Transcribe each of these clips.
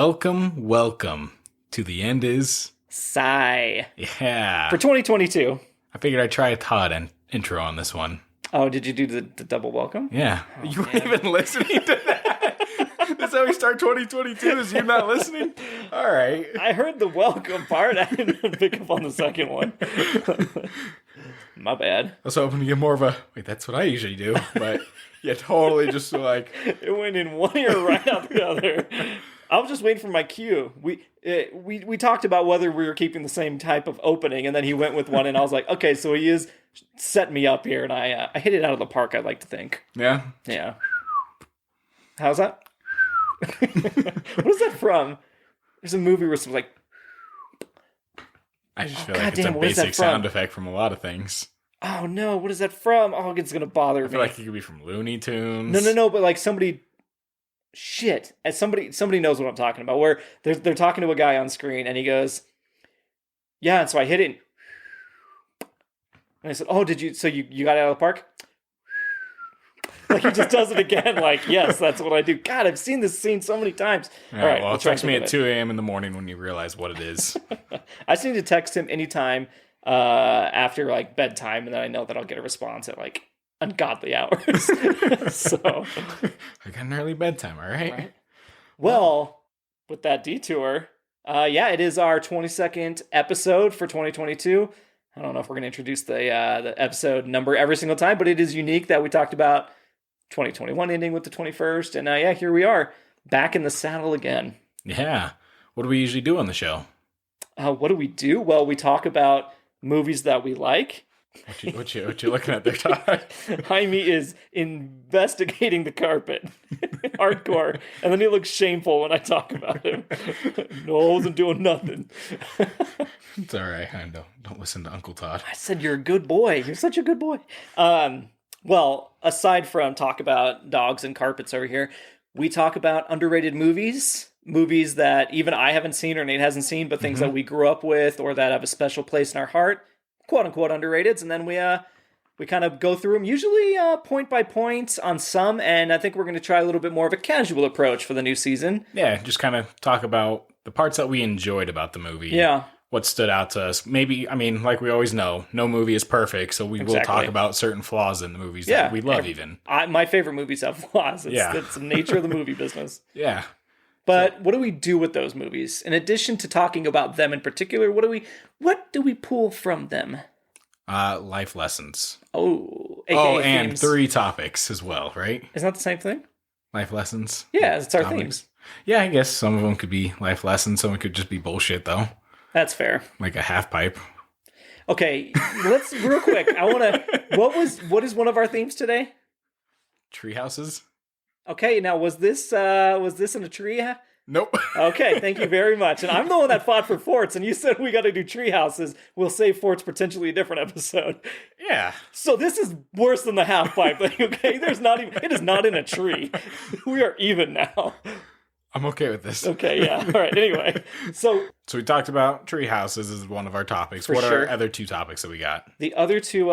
Welcome to The End Is... Sigh. Yeah. For 2022. I figured I'd try a Todd intro on this one. Oh, did you do the double welcome? Yeah. Oh, you weren't even listening to that. That's how we start 2022, is you not listening? All right. I heard the welcome part. I didn't pick up on the second one. My bad. I was hoping to get more of a, wait, that's what I usually do. But yeah, totally just like... It went in one ear right out the other. I was just waiting for my cue. We talked about whether we were keeping the same type of opening, and then he went with one, and I was like, okay, so he is setting me up here, and I hit it out of the park, I'd like to think. Yeah? Yeah. How's that? What is that from? There's a movie where it's like... I just feel like it's a basic sound effect from a lot of things. Oh, no, what is that from? Oh, it's going to bother me. I feel like it could be from Looney Tunes. No, but like somebody... Shit. And somebody knows what I'm talking about, where they're talking to a guy on screen, and he goes, yeah, and so I hit it. And I said, oh, did you... So you got out of the park? Like, he just does it again, like, yes, that's what I do. God, I've seen this scene so many times. All right, well, text me at 2 a.m. in the morning when you realize what it is. I just need to text him anytime after, like, bedtime, and then I know that I'll get a response at, like, ungodly hours. So I got an early bedtime, all right? Well, with that detour, yeah, it is our 22nd episode for 2022. I don't know if we're going to introduce the episode number every single time, but it is unique that we talked about 2021 ending with the 21st. And yeah, here we are, back in the saddle again. Yeah. What do we usually do on the show? What do we do? Well, we talk about movies that we like. What you looking at there, Todd? Jaime is investigating the carpet. Hardcore. And then he looks shameful when I talk about him. No, I wasn't doing nothing. It's all right. I know. Don't listen to Uncle Todd. I said you're a good boy. You're such a good boy. Well, aside from talk about dogs and carpets over here, we talk about underrated movies that even I haven't seen or Nate hasn't seen, but things that we grew up with or that have a special place in our heart, quote unquote underrated. And then we kind of go through them, usually point by point on some, and I think we're going to try a little bit more of a casual approach for the new season. Yeah, just kind of talk about the parts that we enjoyed about the movie. Yeah. What stood out to us. Maybe, I mean, like we always know, no movie is perfect, so we will talk about certain flaws in the movies that we love even. My favorite movies have flaws. It's the nature of the movie business. Yeah. But what do we do with those movies? In addition to talking about them in particular, what do we pull from them? Life lessons. Oh, and themes. 3 topics as well, right? Isn't that the same thing? Life lessons. Yeah, it's our topics. themes. Yeah, I guess some of them could be life lessons. Some could just be bullshit, though. That's fair. Like a half pipe. Okay, let's real quick. I want to. What is one of our themes today? Treehouses. Okay, now was this in a tree? Nope. Okay, thank you very much. And I'm the one that fought for forts, and you said we got to do tree houses. We'll save forts potentially a different episode. Yeah. So this is worse than the half pipe thing. Okay, it is not in a tree. We are even now. I'm okay with this. Okay, yeah. All right. Anyway, so we talked about tree houses as one of our topics. What are other 2 topics that we got? The other 2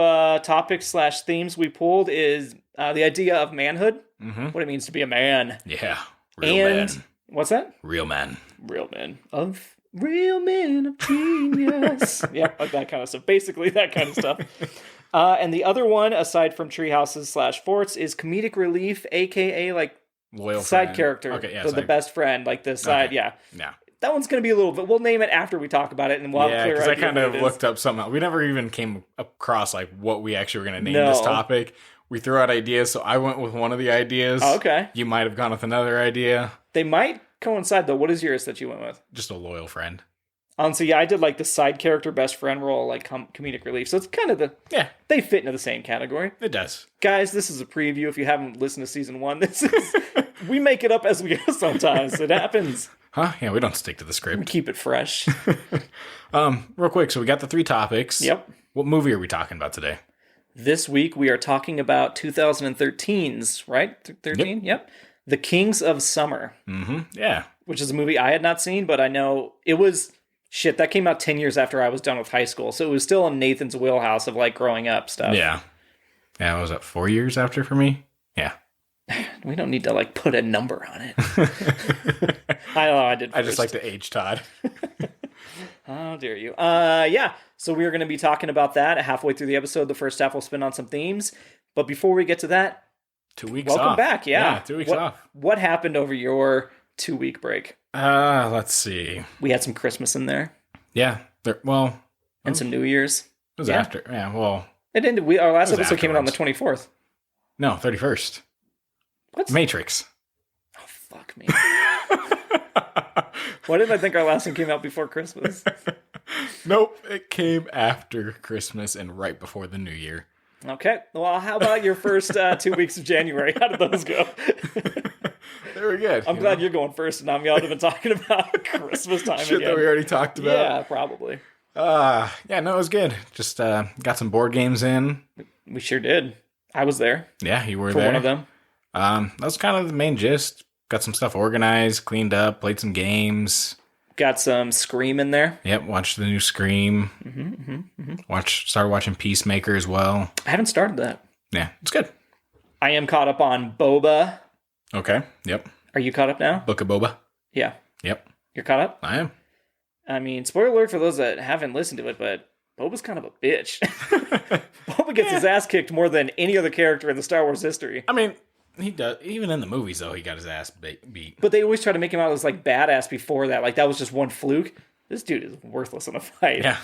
topics / themes we pulled is the idea of manhood, what it means to be a man. Yeah. Real men. What's that? Real men. Real men of genius. Yeah, like that kind of stuff. Basically, that kind of stuff. And the other one, aside from tree houses / forts, is comedic relief, aka like loyal side friend. character. Okay, yeah, the best friend, like the side. Okay. Yeah. Yeah. That one's going to be a little bit. We'll name it after we talk about it, and we'll have a clear idea. Yeah, because I kind of looked up something else. We never even came across like what we actually were going to name this topic. We threw out ideas, so I went with one of the ideas. Oh, okay. You might have gone with another idea. They might coincide, though. What is yours that you went with? Just a loyal friend. So yeah, I did like the side character best friend role, like comedic relief. So it's kind of they fit into the same category. It does. Guys, this is a preview. If you haven't listened to season 1, this is we make it up as we go sometimes. It happens. Huh? Yeah, we don't stick to the script. We keep it fresh. Real quick, so we got the 3 topics. Yep. What movie are we talking about today? This week we are talking about 2013's, right? 13? Yep. The Kings of Summer. Yeah. Which is a movie I had not seen, but I know it was... Shit, that came out 10 years after I was done with high school, so it was still in Nathan's wheelhouse of, like, growing up stuff. Yeah. Yeah, what was that, 4 years after for me? Yeah. We don't need to like put a number on it. I know I did first. I just like to age Todd. How dare you? Yeah. So we're going to be talking about that halfway through the episode. The first half will spin on some themes. But before we get to that, 2 weeks welcome off. back. Yeah. 2 weeks off. What happened over your 2-week break? Let's see. We had some Christmas in there. Yeah. And some New Year's. It was after. Yeah, well. It ended. Our last episode came out on the 24th. No, 31st. What? Matrix. Oh, fuck me. Why didn't I think our last one came out before Christmas? Nope. It came after Christmas and right before the New Year. Okay. Well, how about your first 2 weeks of January? How did those go? They were good. I'm glad you're going first, and I'm y'all have been talking about Christmas time Shit again. that we already talked about. Yeah, probably. Yeah, no, it was good. Just got some board games in. We sure did. I was there. Yeah, you were for there. One of them. That was kind of the main gist. Got some stuff organized, cleaned up, played some games. Got some Scream in there. Yep, watched the new Scream. Started watching Peacemaker as well. I haven't started that. Yeah, it's good. I am caught up on Boba. Okay, yep. Are you caught up now? Book of Boba. Yeah. Yep. You're caught up? I am. I mean, spoiler alert for those that haven't listened to it, but Boba's kind of a bitch. Boba gets his ass kicked more than any other character in the Star Wars history. I mean, he does. Even in the movies, though, he got his ass beat. But they always try to make him out as like badass before that. Like that was just one fluke. This dude is worthless in a fight. Yeah.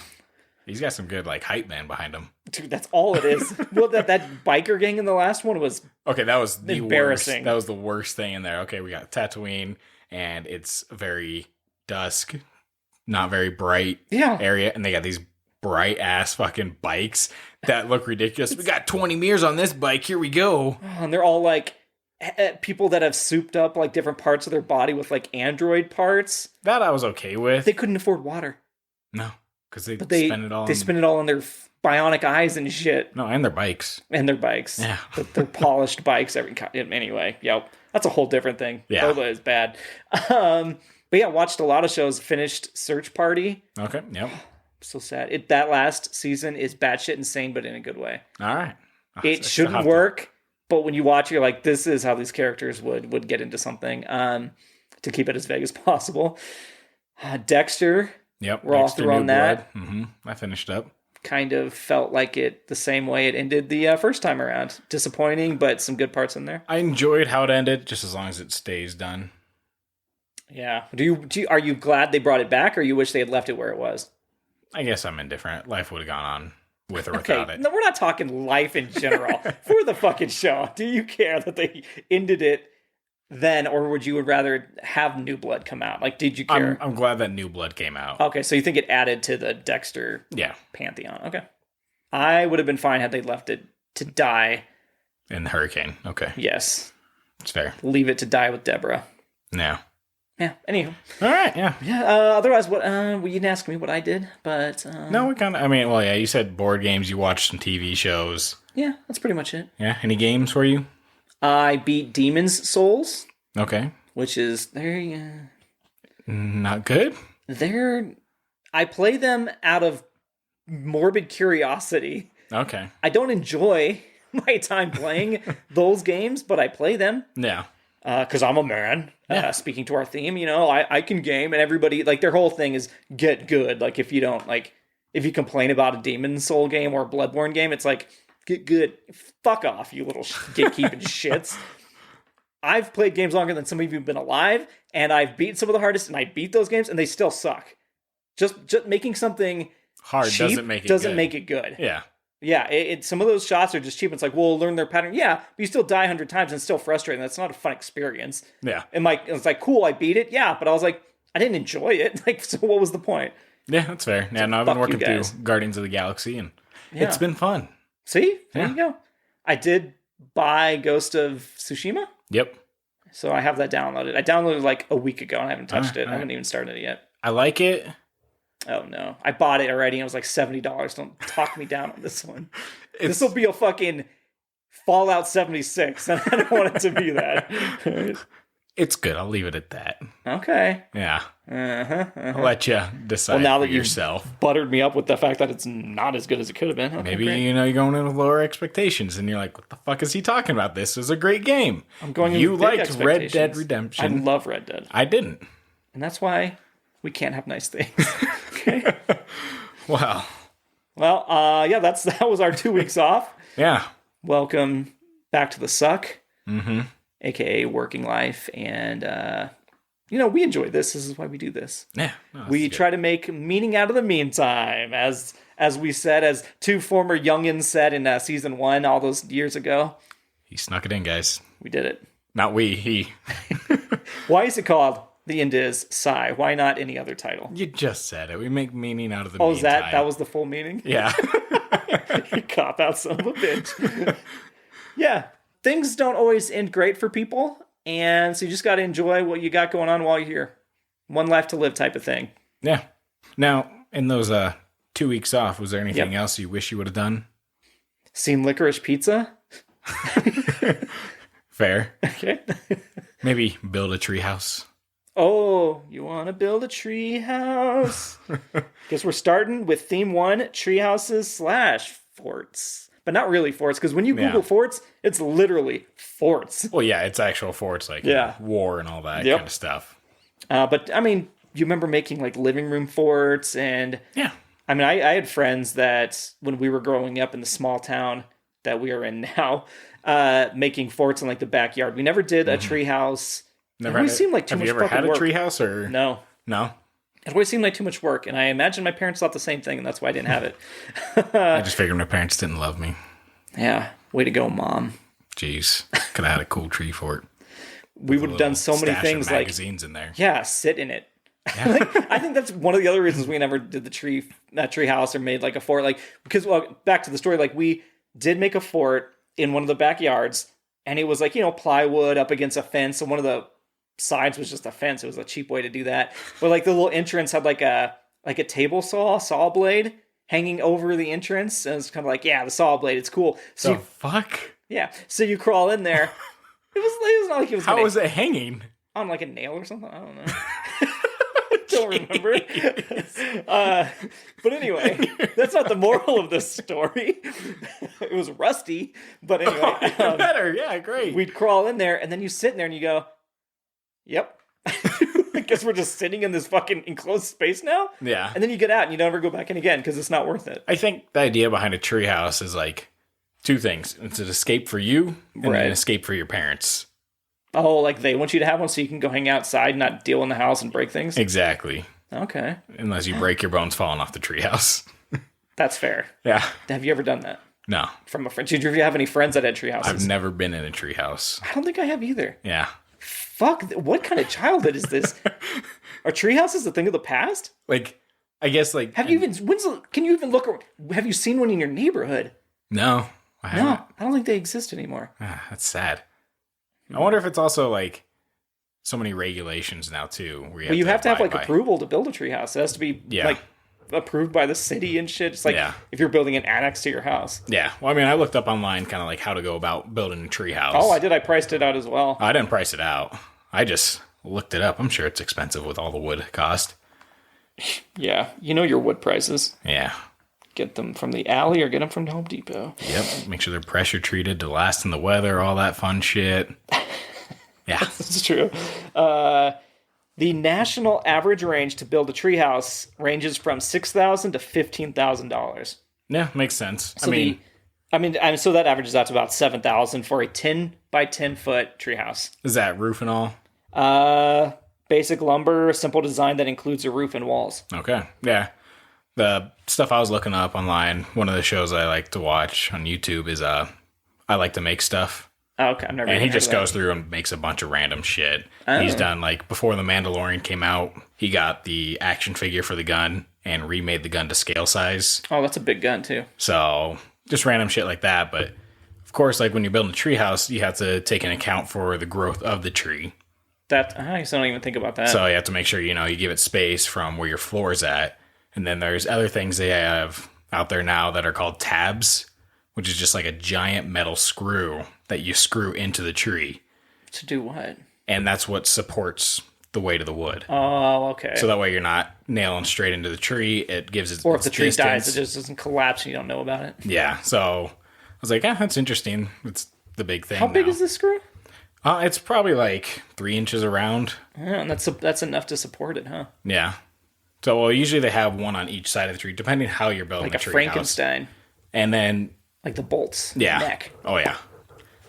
He's got some good like hype man behind him. Dude, that's all it is. Well, that biker gang in the last one was okay. That was the embarrassing. Worst. That was the worst thing in there. Okay, we got Tatooine, and it's very dusk, not very bright area, and they got these bright ass fucking bikes that look ridiculous. We got 20 mirrors on this bike. Here we go. And they're all like people that have souped up like different parts of their body with like android parts. That I was okay with. They couldn't afford water. No, because they spend it all. They spend it all on their bionic eyes and shit. No, and their bikes. And their bikes. Yeah, they're polished bikes. Anyway, yep, that's a whole different thing. Yeah, Boba is bad. But yeah, watched a lot of shows. Finished Search Party. Okay, yep. So sad. That last season is batshit insane, but in a good way. All right. It shouldn't work, but when you watch, you're like, this is how these characters would get into something. To keep it as vague as possible. Dexter. Yep. We're all through on that. I finished up. Kind of felt like it the same way it ended the first time around. Disappointing, but some good parts in there. I enjoyed how it ended, just as long as it stays done. Yeah. Are you glad they brought it back, or you wish they had left it where it was? I guess I'm indifferent. Life would have gone on with or without it. No, we're not talking life in general. For the fucking show, do you care that they ended it then, or would you rather have New Blood come out? Like, did you care? I'm glad that New Blood came out. Okay, so you think it added to the Dexter pantheon. Okay. I would have been fine had they left it to die. In the hurricane. Okay. Yes. It's fair. Leave it to die with Deborah. No. Yeah, anywho. All right, yeah. Yeah, otherwise, what you didn't ask me what I did, but... No, we kind of... I mean, well, yeah, you said board games, you watched some TV shows. Yeah, that's pretty much it. Yeah, any games for you? I beat Demon's Souls. Okay. Which is... Not good? I play them out of morbid curiosity. Okay. I don't enjoy my time playing those games, but I play them. Yeah. Because I'm a man. Speaking to our theme, I can game, and everybody, like, their whole thing is get good. Like, if you complain about a Demon Soul game or a Bloodborne game, it's like, get good. Fuck off, you little gatekeeping shits. I've played games longer than some of you have been alive, and I've beat some of the hardest, and I beat those games, and they still suck. Just making something hard cheap doesn't make it good. Yeah. Yeah, some of those shots are just cheap. It's like, well, learn their pattern. Yeah, but you still die 100 times and it's still frustrating. That's not a fun experience. Yeah. And it's like, cool, I beat it. Yeah, but I was like, I didn't enjoy it. Like, so what was the point? Yeah, that's fair. Yeah, no, I've been working through Guardians of the Galaxy, and it's been fun. See? There you go. I did buy Ghost of Tsushima. Yep. So I have that downloaded. I downloaded like a week ago and I haven't touched it. I haven't even started it yet. I like it. Oh, no. I bought it already and it was like $70. Don't talk me down on this one. This will be a fucking Fallout 76, and I don't want it to be that. It's good. I'll leave it at that. Okay. Yeah. I'll let you decide well, now for that yourself. You've buttered me up with the fact that it's not as good as it could have been. Okay, maybe, great. you're going in with lower expectations, and you're like, what the fuck is he talking about? This is a great game. I'm going in You with big liked Red Dead Redemption. I love Red Dead. I didn't. And that's why we can't have nice things. Okay. Wow. Well, yeah, that was our 2 weeks off. Yeah. Welcome back to the suck. Mm-hmm. AKA working life. And, we enjoy this. This is why we do this. Yeah. No, we try to make meaning out of the meantime. As we said, as two former youngins said in season 1 all those years ago. He snuck it in, guys. We did it. Not we, he. Why is it called The End Is Sigh? Why not any other title? You just said it. We make meaning out of the meantime. Is that was the full meaning? Yeah. You cop out, son of a bitch. Yeah. Things don't always end great for people, and so you just got to enjoy what you got going on while you're here. One life to live type of thing. Yeah. Now, in those 2 weeks off, was there anything else you wish you would have done? Seen Licorice Pizza? Fair. Okay. Maybe build a treehouse. Oh, you want to build a treehouse? Guess we're starting with theme 1, treehouses / forts. But not really forts, because when you Google forts, it's literally forts. Well, yeah, it's actual forts, like war and all that kind of stuff. But, I mean, you remember making, like, living room forts, and... Yeah. I mean, I had friends that, when we were growing up in the small town that we are in now, making forts in, like, the backyard. We never did a treehouse. Never it seemed like too much Have you ever had a work. treehouse, or...? No. No? It always seemed like too much work, and I imagine my parents thought the same thing, and that's why I didn't have it. I just figured my parents didn't love me. Yeah. Way to go, Mom. Jeez. Could have had a cool tree fort. We would have done so many things, like... magazines in there. Yeah, sit in it. Yeah. I think that's one of the other reasons we never did the tree house or made, like, a fort. Like, because, well, back to the story, like, we did make a fort in one of the backyards, and it was, like, plywood up against a fence, and one of the sides was just a fence. It was a cheap way to do that. But, like, the little entrance had like a table saw blade hanging over the entrance, and it's kind of like, yeah, the saw blade, it's cool. So fuck? Yeah. So you crawl in there. It was not like it was. How was it hanging? On like a nail or something? I don't know. I don't remember. But anyway, that's not the moral of this story. It was rusty, but anyway. Better, yeah, great. We'd crawl in there, and then you sit in there and you go, yep. I guess we're just sitting in this fucking enclosed space now? Yeah. And then you get out and you never go back in again because it's not worth it. I think the idea behind a treehouse is like two things. It's an escape for you and an escape for your parents. Oh, like they want you to have one so you can go hang outside, not deal in the house and break things? Exactly. Okay. Unless you break your bones falling off the treehouse. That's fair. Yeah. Have you ever done that? No. From a friend? Did you have any friends that had treehouses? I've never been in a treehouse. I don't think I have either. Yeah. Fuck, what kind of childhood is this? Are treehouses a thing of the past? Like, I guess like... Can you even look... Have you seen one in your neighborhood? No, I haven't. No, I don't think they exist anymore. That's sad. I wonder if it's also like so many regulations now too. Where you have to have like approval to build a treehouse. It has to be like approved by the city and shit. It's like if you're building an annex to your house. Yeah. Well, I mean, I looked up online kind of like how to go about building a treehouse. Oh, I did. I priced it out as well. I didn't price it out. I just looked it up. I'm sure it's expensive with all the wood cost. Yeah. You know your wood prices. Yeah. Get them from the alley or get them from Home Depot. Yep. Make sure they're pressure treated to last in the weather, all that fun shit. Yeah. That's true. The national average range to build a treehouse ranges from $6,000 to $15,000. Yeah, makes sense. So so that averages out to about $7,000 for a 10 by 10 foot treehouse. Is that roof and all? Basic lumber, simple design that includes a roof and walls. Okay. Yeah. The stuff I was looking up online, one of the shows I like to watch on YouTube is I Like to Make Stuff. Oh, okay. I've never And he just goes through and makes a bunch of random shit. Oh. He's done, like, before The Mandalorian came out, he got the action figure for the gun and remade the gun to scale size. Oh, that's a big gun, too. So, just random shit like that. But, of course, like, when you're building a treehouse, you have to take into account for the growth of the tree. I don't even think about that. So, you have to make sure, you give it space from where your floor is at. And then there's other things they have out there now that are called tabs, which is just like a giant metal screw that you screw into the tree. To do what? and that's what supports the weight of the wood. Oh, okay. So that way you're not nailing straight into the tree. It gives it. Or if the tree distance. dies, it just doesn't collapse and you don't know about it. Yeah. So I was like, that's interesting. It's the big thing. How big is this screw? It's probably like 3 inches around. Yeah, and that's enough to support it, huh? Yeah. So well, usually they have one on each side of the tree, depending how you're building like a tree Frankenstein. house. And then like the bolts. Yeah. The neck. Oh yeah.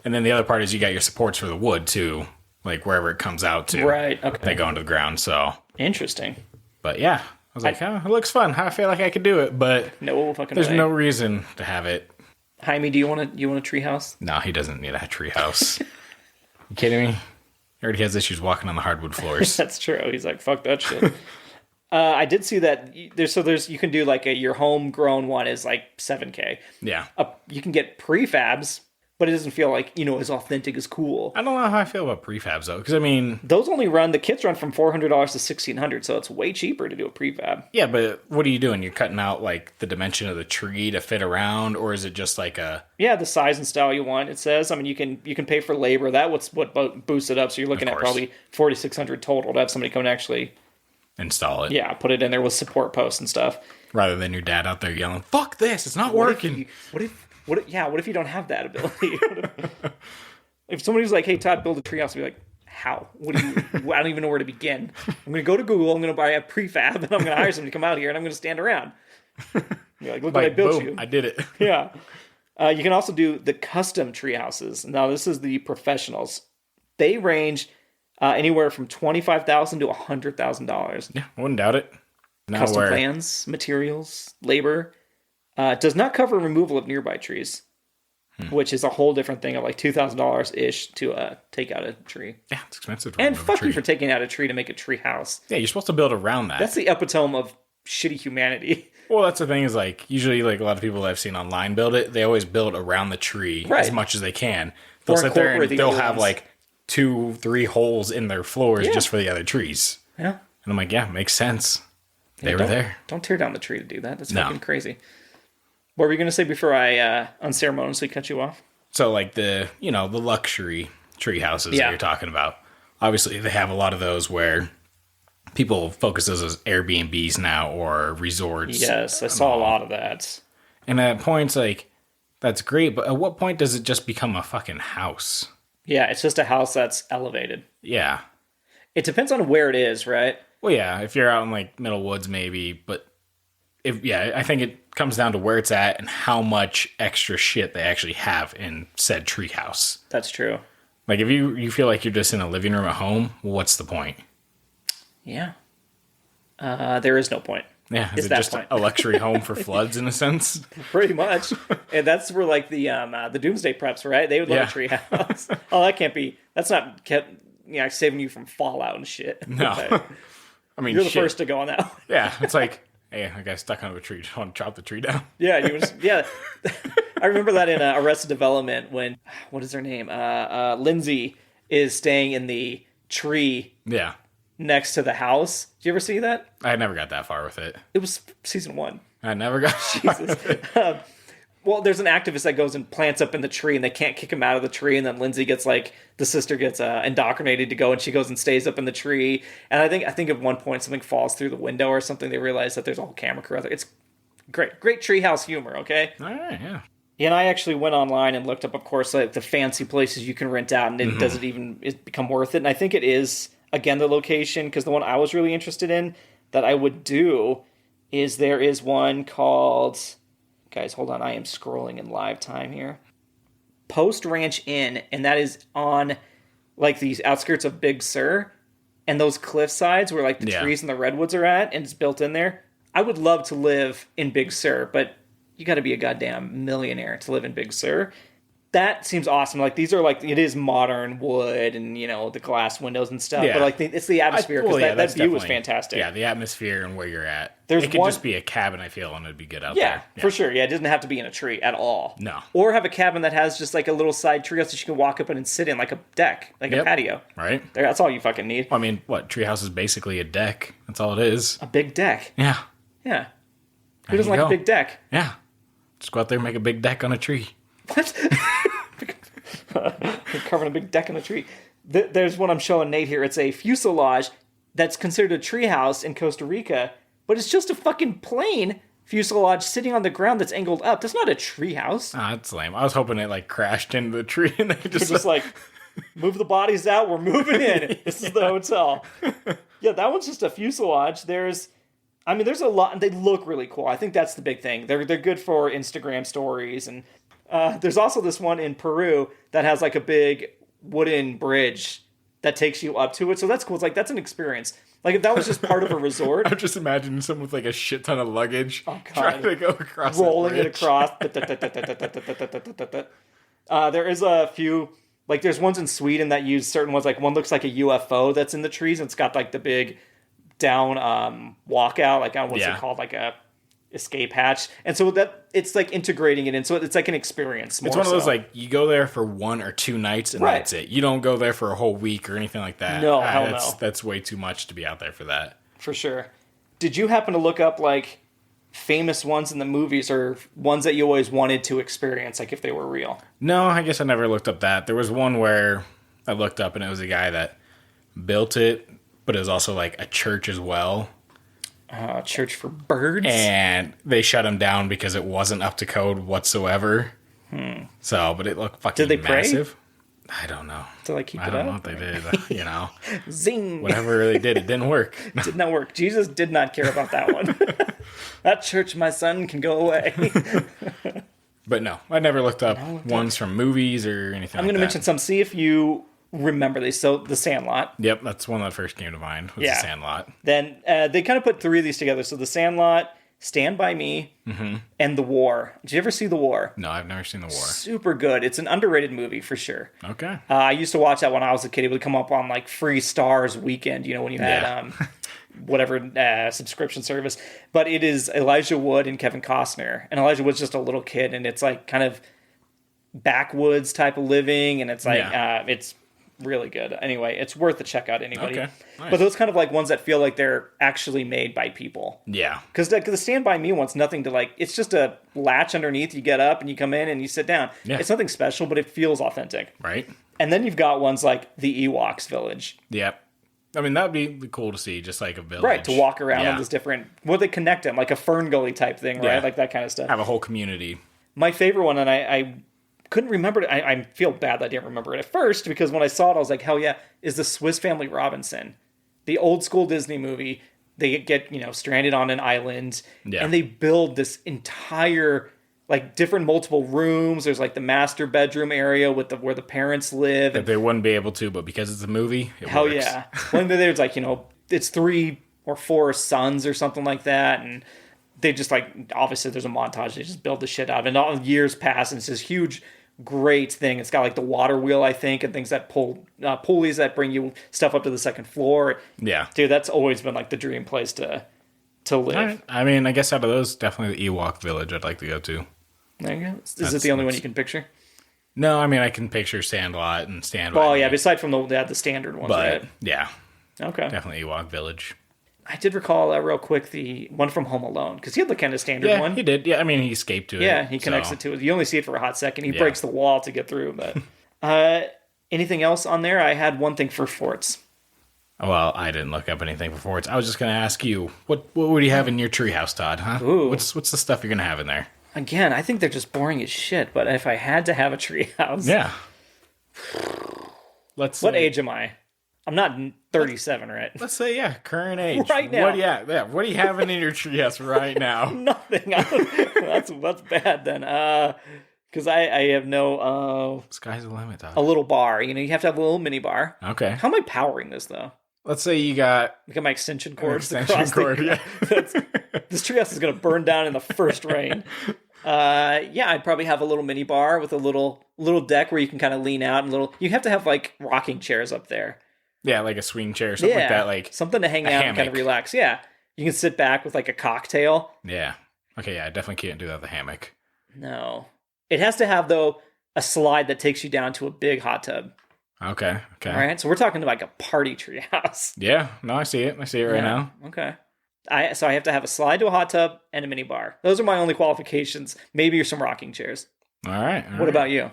And then the other part is you got your supports for the wood too, like wherever it comes out to. Right. Okay. They go into the ground. So interesting. But yeah, I was like, it looks fun. I feel like I could do it, but no fucking there's way. no reason to have it. Jaime, do you want a tree house? No, he doesn't need a tree house. You kidding me? He already has issues walking on the hardwood floors. That's true. He's like, fuck that shit. I did see that there's you can do like your homegrown one is like $7,000. Yeah. You can get prefabs, but it doesn't feel like, as authentic as cool. I don't know how I feel about prefabs though, because I mean, those the kits run from $400 to $1,600, so it's way cheaper to do a prefab. Yeah, but what are you doing? You're cutting out like the dimension of the tree to fit around, or is it just like a? Yeah, the size and style you want. It says. I mean, you can pay for labor. That's what boosts it up. So you're looking at probably $4,600 total to have somebody come and actually install it. Yeah, put it in there with support posts and stuff. Rather than your dad out there yelling, "Fuck this! It's not working." What if you don't have that ability? If somebody's like, "Hey, Todd, build a treehouse," I'd be like, "How? I don't even know where to begin. I'm going to go to Google. I'm going to buy a prefab, and I'm going to hire somebody to come out here, and I'm going to stand around." You're like, "Look what I built you." I did it. Yeah. You can also do the custom treehouses. Now, this is the professionals. They range anywhere from $25,000 to $100,000. Yeah, I wouldn't doubt it. Custom plans, materials, labor. Does not cover removal of nearby trees, which is a whole different thing of like $2,000 ish to take out a tree. Yeah, it's expensive. And fuck you for taking out a tree to make a tree house. Yeah, you're supposed to build around that. That's the epitome of shitty humanity. Well, that's the thing is like usually like a lot of people I've seen online build it. They always build around the tree as much as they can. They'll sit there and they'll have like 2-3 holes in their floors just for the other trees. Yeah, and I'm like, yeah, makes sense. They were there. Don't tear down the tree to do that. That's fucking crazy. What were you going to say before I unceremoniously cut you off? So like the luxury tree houses that you're talking about. Obviously, they have a lot of those where people focus those as Airbnbs now or resorts. Yes, I saw a lot of that. And at points like, that's great, but at what point does it just become a fucking house? Yeah, it's just a house that's elevated. Yeah. It depends on where it is, right? Well, yeah, if you're out in like middle woods, maybe, but I think it comes down to where it's at and how much extra shit they actually have in said treehouse. That's true. Like if you feel like you're just in a living room at home, well, what's the point? Yeah. There is no point. Yeah, is it just a luxury home for floods in a sense? Pretty much. And that's where like the Doomsday Preps, right? They would love a treehouse. Oh, that can't be. That's not saving you from fallout and shit. No. I mean, you're the first to go on that one. Yeah, it's like, hey, I got stuck on a tree. Do you want to chop the tree down? Yeah, I remember that in Arrested Development when, what is her name? Lindsay is staying in the tree. Yeah. Next to the house. Did you ever see that? I never got that far with it. It was season 1. I never got Jesus. Well, there's an activist that goes and plants up in the tree and they can't kick him out of the tree. And then Lindsay gets the sister gets indoctrinated to go and she goes and stays up in the tree. And I think at one point something falls through the window or something. They realize that there's a whole camera crew out there. It's great treehouse humor. Okay. All right. Yeah. And I actually went online and looked up, of course, like the fancy places you can rent out, and it does it become worth it? And I think it is, again, the location, because the one I was really interested in that I would do is there is one called, guys, hold on, I am scrolling in live time here. Post Ranch Inn, and that is on like these outskirts of Big Sur, and those cliff sides where like the trees and the redwoods are at, and it's built in there. I would love to live in Big Sur, but you got to be a goddamn millionaire to live in Big Sur. That seems awesome. Like these are like, it is modern wood and the glass windows and stuff. Yeah. But like it's the atmosphere because that view was fantastic. Yeah, the atmosphere and where you're at. It could just be a cabin, I feel, and it'd be good out there. Yeah, for sure. Yeah, it doesn't have to be in a tree at all. No. Or have a cabin that has just like a little side treehouse that you can walk up in and sit in, like a deck, like a patio. Right. That's all you fucking need. Well, I mean, treehouse is basically a deck. That's all it is. A big deck. Yeah. Yeah. Who doesn't like a big deck? Yeah. Just go out there and make a big deck on a tree. What? Carving a big deck on a tree. There's one I'm showing Nate here. It's a fuselage that's considered a treehouse in Costa Rica, but it's just a fucking plane fuselage sitting on the ground that's angled up. That's not a treehouse. Ah, that's lame. I was hoping it like crashed into the tree and they just like, move the bodies out. We're moving in. This is the hotel. Yeah, that one's just a fuselage. There's a lot. They look really cool. I think that's the big thing. They're good for Instagram stories. And there's also this one in Peru that has like a big wooden bridge that takes you up to it. So that's cool. It's like, that's an experience. Like if that was just part of a resort. I'm just imagining someone with like a shit ton of luggage trying to go across, rolling it across. There is a few, like there's ones in Sweden that use certain ones. Like one looks like a UFO that's in the trees, and it's got like the big down walkout, like what's it called, like a escape hatch. And so that it's like integrating it in, so it's like an experience. It's one of those like you go there for 1 or 2 nights and that's it. You don't go there for a whole week or anything like that. No, hell no. That's way too much to be out there for that. For sure. Did you happen to look up like famous ones in the movies or ones that you always wanted to experience, like if they were real? No, I guess I never looked up that. There was one where I looked up and it was a guy that built it, but it was also like a church as well. Church for birds? And they shut him down because it wasn't up to code whatsoever. So, but it looked fucking Did they massive. Pray? I don't know. Did they keep it up? I don't know what they did, you know. Zing! Whatever they did, it didn't work. It did not work. Jesus did not care about that one. That church, my son, can go away. But no, I never looked up ones from movies or anything. I'm going to mention some. See if you remember these. So, The Sandlot. Yep, that's one that first came to mind. Was The Sandlot. Then they kind of put 3 of these together. So, The Sandlot, Stand By Me, and The War. Did you ever see The War? No, I've never seen The War. Super good. It's an underrated movie for sure. Okay. I used to watch that when I was a kid. It would come up on like Free Stars weekend, you know, when you had whatever subscription service. But it is Elijah Wood and Kevin Costner. And Elijah Wood's just a little kid, and it's like kind of backwoods type of living, and it's like it's really good. Anyway, it's worth a check out, anybody. Okay, nice. But those kind of like ones that feel like they're actually made by people. Yeah. Because the Stand By Me one's nothing to like, it's just a latch underneath, you get up and you come in and you sit down. Yeah. It's nothing special, but it feels authentic. Right. And then you've got ones like the Ewoks Village. Yep. I mean, that'd be cool to see, just like a village. Right, to walk around on this different, well, they connect them, like a Fern Gully type thing, right? Yeah. Like that kind of stuff. Have a whole community. My favorite one, and I couldn't remember it. I feel bad that I didn't remember it at first, because when I saw it, I was like, hell yeah, is the Swiss Family Robinson. The old school Disney movie. They get, stranded on an island, and they build this entire, like, different multiple rooms. There's, like, the master bedroom area with where the parents live. That they wouldn't be able to, but because it's a movie, it hell works. Yeah. When there's, like, it's 3 or 4 sons or something like that, and they just, like, obviously there's a montage. They just build the shit out of it. And all years pass, and it's this huge, great thing. It's got, like, the water wheel, I think, and things that pull, pulleys that bring you stuff up to the second floor. Yeah. Dude, that's always been, like, the dream place to live. Right. I mean, I guess out of those, definitely the Ewok Village I'd like to go to. There you go. Is it the only one you can picture? No, I mean, I can picture Sandlot and Stand By Oh, Me. yeah, aside from the standard ones, But, right? yeah. Okay. Definitely Ewok Village. I did recall real quick the one from Home Alone, because he had the kind of standard one. He did. Yeah, I mean, he escaped to it. Yeah, he connects it to it. You only see it for a hot second. He breaks the wall to get through. But anything else on there? I had one thing for forts. Well, I didn't look up anything for forts. I was just going to ask you, what would you have in your treehouse, Todd? Huh? Ooh. What's the stuff you're going to have in there? Again, I think they're just boring as shit. But if I had to have a treehouse, yeah. What age am I? I'm not 37, right? Let's say, current age. Right now. What are you having in your treehouse right now? Nothing. That's bad then. Because I have no... Sky's the limit, Todd. A little bar. You have to have a little mini bar. Okay. How am I powering this, though? Let's say you got... My extension cords. Yeah. This treehouse is going to burn down in the first rain. I'd probably have a little mini bar with a little deck where you can kind of lean out and you have to have like rocking chairs up there. Yeah, like a swing chair or something like that. Like something to hang out and kind of relax. Yeah. You can sit back with like a cocktail. Yeah. Okay, yeah, I definitely can't do that with a hammock. No. It has to have, though, a slide that takes you down to a big hot tub. Okay. All right, so we're talking like a party treehouse. Yeah, no, I see it. Right now. Okay. So I have to have a slide to a hot tub and a mini bar. Those are my only qualifications. Maybe some rocking chairs. All right. What about you?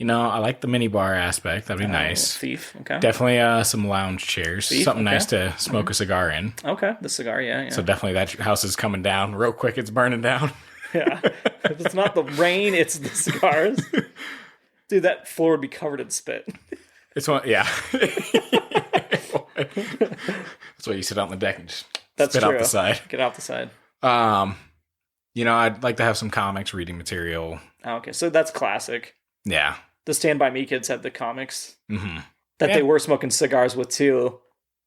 I like the mini bar aspect. That'd be nice. Thief, okay. Definitely some lounge chairs. Thief, something okay. nice to smoke a cigar in. Okay, the cigar, yeah. So definitely that house is coming down real quick. It's burning down. Yeah. If it's not the rain, it's the cigars. Dude, that floor would be covered in spit. It's one, yeah. That's why you sit on the deck and just spit out the side. Get out the side. I'd like to have some comics, reading material. Okay, so that's classic. Yeah. The Stand By Me kids had the comics Mm-hmm. that they were smoking cigars with too.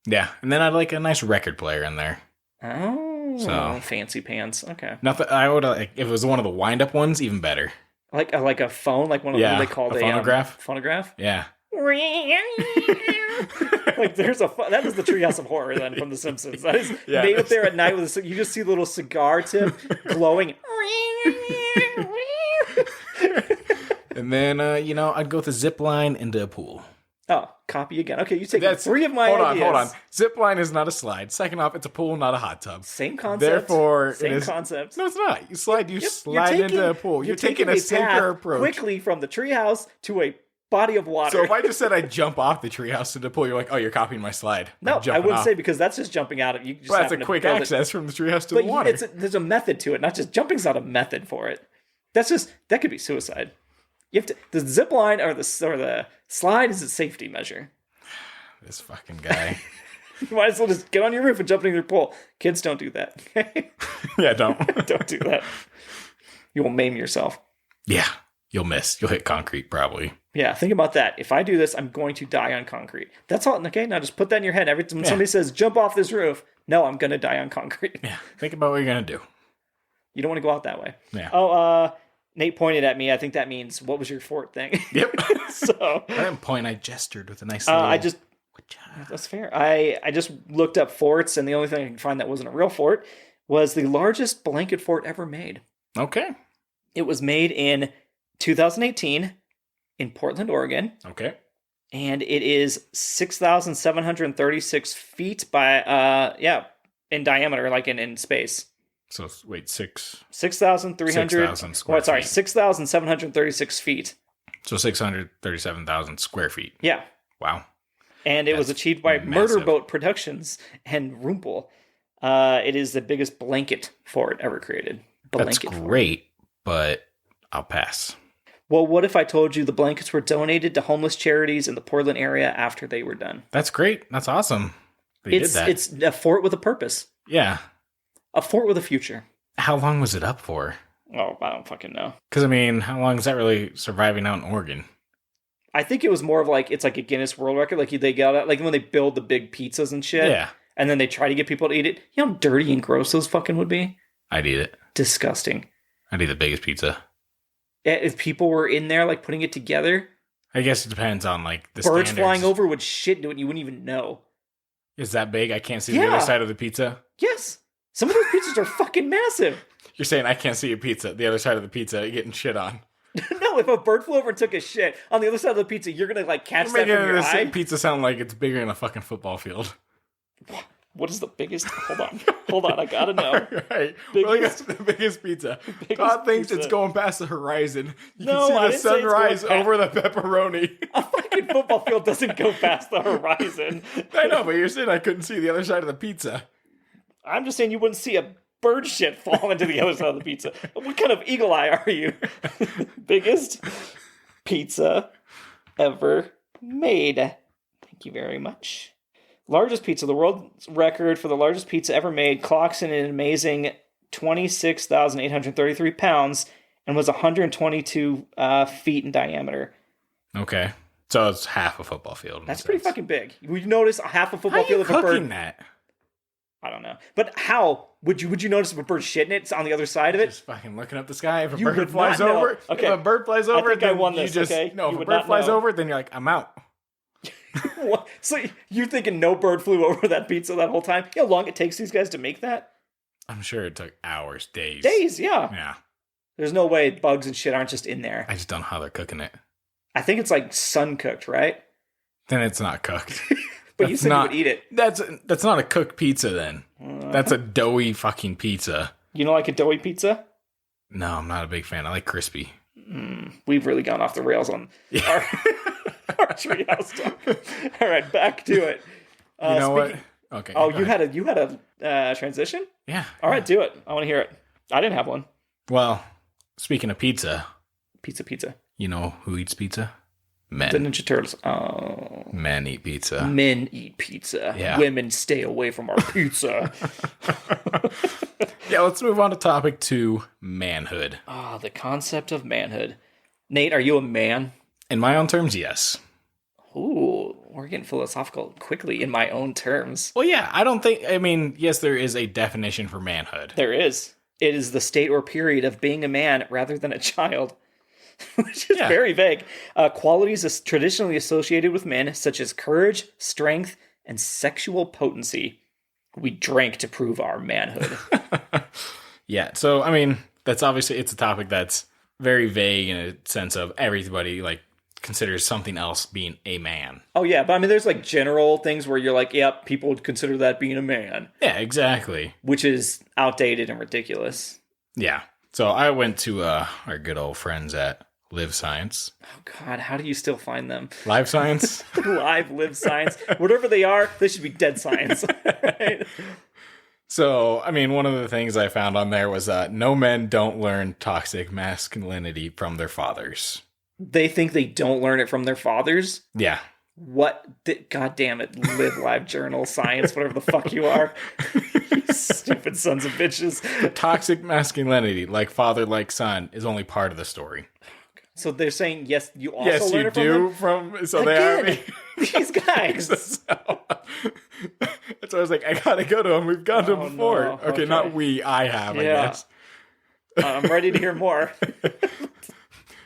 Yeah, and then I'd like a nice record player in there. Oh, so fancy pants. Okay. Nothing. I would if it was one of the wind-up ones, even better. Like a phone, like one of them they called a phonograph. Phonograph. Yeah. Like that is the Treehouse of Horror then from The Simpsons. That is made up there at night with you just see the little cigar tip glowing. And then I'd go with a zip line into a pool. Oh, copy again. Okay, you take 3 of my ideas. Hold on. Zip line is not a slide. Second off, it's a pool, not a hot tub. Same concept. Therefore, same concept. No, it's not. You slide into a pool. You're taking a safer approach. Quickly from the treehouse to a body of water. So if I just said I'd jump off the treehouse to the pool, you're like, oh, you're copying my slide. No, I wouldn't say because that's just jumping out of you. Just that's a quick access from the treehouse to the water. There's a method to it, not just jumping's not a method for it. That could be suicide. You have to the zip line or the slide is a safety measure. This fucking guy. You might as well just get on your roof and jump into your pool. Kids, don't do that. Yeah, don't. Don't do that. You will maim yourself. Yeah, you'll miss. You'll hit concrete probably. Yeah, think about that. If I do this, I'm going to die on concrete. That's all. Okay, now just put that in your head. Every time somebody says, jump off this roof, no, I'm going to die on concrete. Yeah, think about what you're going to do. You don't want to go out that way. Yeah. Oh, Nate pointed at me. I think that means, what was your fort thing? Yep. So I didn't point. I gestured with a nice little... That's fair. I just looked up forts, and the only thing I could find that wasn't a real fort was the largest blanket fort ever made. Okay. It was made in 2018 in Portland, Oregon. Okay. And it is 6,736 feet by, in diameter, like in space. So wait, 6,300 square feet. 6,736 feet. So 637,000 square feet. Yeah. Wow. And it was achieved by Murderboat Productions and Rumpel. It is the biggest blanket fort ever created. That's great, but I'll pass. Well, what if I told you the blankets were donated to homeless charities in the Portland area after they were done? That's great. That's awesome. They did that. It's a fort with a purpose. Yeah. A fort with a future. How long was it up for? Oh, I don't fucking know. Because, how long is that really surviving out in Oregon? I think it was more of it's like a Guinness World Record. Like they got it, like when they build the big pizzas and shit. Yeah. And then they try to get people to eat it. You know how dirty and gross those fucking would be? I'd eat it. Disgusting. I'd eat the biggest pizza. If people were in there, putting it together. I guess it depends on, the birds standards. flying over would shit into it and you wouldn't even know. Is that big? I can't see the other side of the pizza? Yes. Some of those pizzas are fucking massive. You're saying I can't see a pizza, the other side of the pizza, getting shit on. No, if a bird flew over and took a shit on the other side of the pizza, you're going to catch that from your eye. Pizza sound like it's bigger than a fucking football field. What is the biggest? Hold on, I gotta know. Right, the biggest pizza. Todd thinks it's going past the horizon. You can see the sunrise over the pepperoni. A fucking football field doesn't go past the horizon. I know, but you're saying I couldn't see the other side of the pizza. I'm just saying you wouldn't see a bird shit fall into the other side of the pizza. What kind of eagle eye are you? Biggest pizza ever made. Thank you very much. Largest pizza. The world record for the largest pizza ever made clocks in an amazing 26,833 pounds and was 122 feet in diameter. Okay. So it's half a football field. That's pretty fucking big. Would you notice half a football field if a bird... How are you cooking that? I don't know. But how? Would you notice if a bird's shitting it on the other side of it? Just fucking looking up the sky. If a bird flies over, okay. If a bird flies over, I think I won this, okay? No, if a bird flies over, then you're like, I'm out. What? So you're thinking no bird flew over that pizza that whole time? You know how long it takes these guys to make that? I'm sure it took hours, days. Days, yeah. Yeah. There's no way bugs and shit aren't just in there. I just don't know how they're cooking it. I think it's sun cooked, right? Then it's not cooked. But you said you would eat it. That's not a cooked pizza then. That's a doughy fucking pizza. You don't like a doughy pizza? No, I'm not a big fan. I like crispy. We've really gone off the rails on our treehouse talk. All right, back to it. You know what? Okay. Oh, you had a transition? Yeah. All right, do it. I want to hear it. I didn't have one. Well, speaking of pizza. Pizza. You know who eats pizza? Men. The Ninja Turtles. Oh. Men eat pizza. Men eat pizza. Yeah. Women stay away from our pizza. Yeah, let's move on to topic 2, manhood. The concept of manhood. Nate, are you a man? In my own terms, yes. Ooh, we're getting philosophical quickly in my own terms. Well, yeah, yes, there is a definition for manhood. There is. It is the state or period of being a man rather than a child. Which is very vague. Qualities traditionally associated with men, such as courage, strength, and sexual potency. We drank to prove our manhood. Yeah, so, that's obviously, it's a topic that's very vague in a sense of everybody, considers something else being a man. Oh, yeah, but there's, general things where you're like, yep, people would consider that being a man. Yeah, exactly. Which is outdated and ridiculous. Yeah. So I went to our good old friends at Live Science. Oh, God, how do you still find them? Live Science? Live Science. Whatever they are, they should be dead science. Right? So, one of the things I found on there was no men don't learn toxic masculinity from their fathers. They think they don't learn it from their fathers? Yeah. What? God damn it. Live Live Journal, Science, whatever the fuck you are. You stupid sons of bitches. The toxic masculinity, like father, like son, is only part of the story. So they're saying, yes, you also learn it from them? So again, they are. These guys. That's why I was like, I gotta go to them. We've gone to them before. No. Okay, not we. I have, I guess. I'm ready to hear more.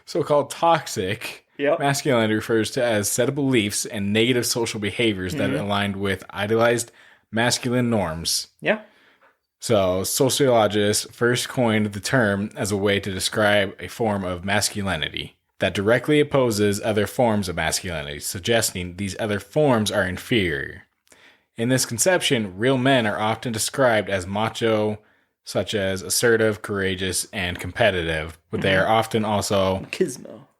So-called toxic masculinity refers to as set of beliefs and negative social behaviors that are aligned with idealized masculine norms. Yeah. So sociologists first coined the term as a way to describe a form of masculinity that directly opposes other forms of masculinity, suggesting these other forms are inferior. In this conception, real men are often described as macho, such as assertive, courageous, and competitive, but they are often also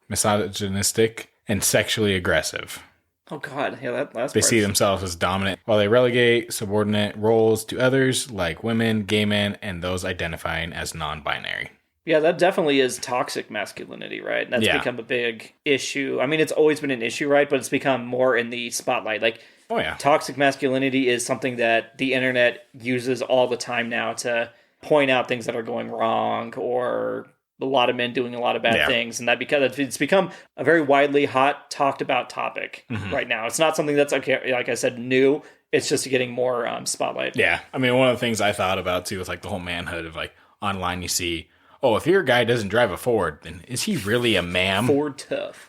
misogynistic and sexually aggressive. Oh, God. Yeah, that's They see themselves as dominant, while they relegate subordinate roles to others, like women, gay men, and those identifying as non-binary. Yeah, that definitely is toxic masculinity, right? And that's become a big issue. It's always been an issue, right? But it's become more in the spotlight. Toxic masculinity is something that the internet uses all the time now to point out things that are going wrong, or a lot of men doing a lot of bad things, and that because it's become a very widely talked about topic right now. It's not something that's, okay, like I said, new. It's just getting more spotlight. Yeah, one of the things I thought about too was the whole manhood of online you see, oh, if your guy doesn't drive a Ford, then is he really a man? Ford tough.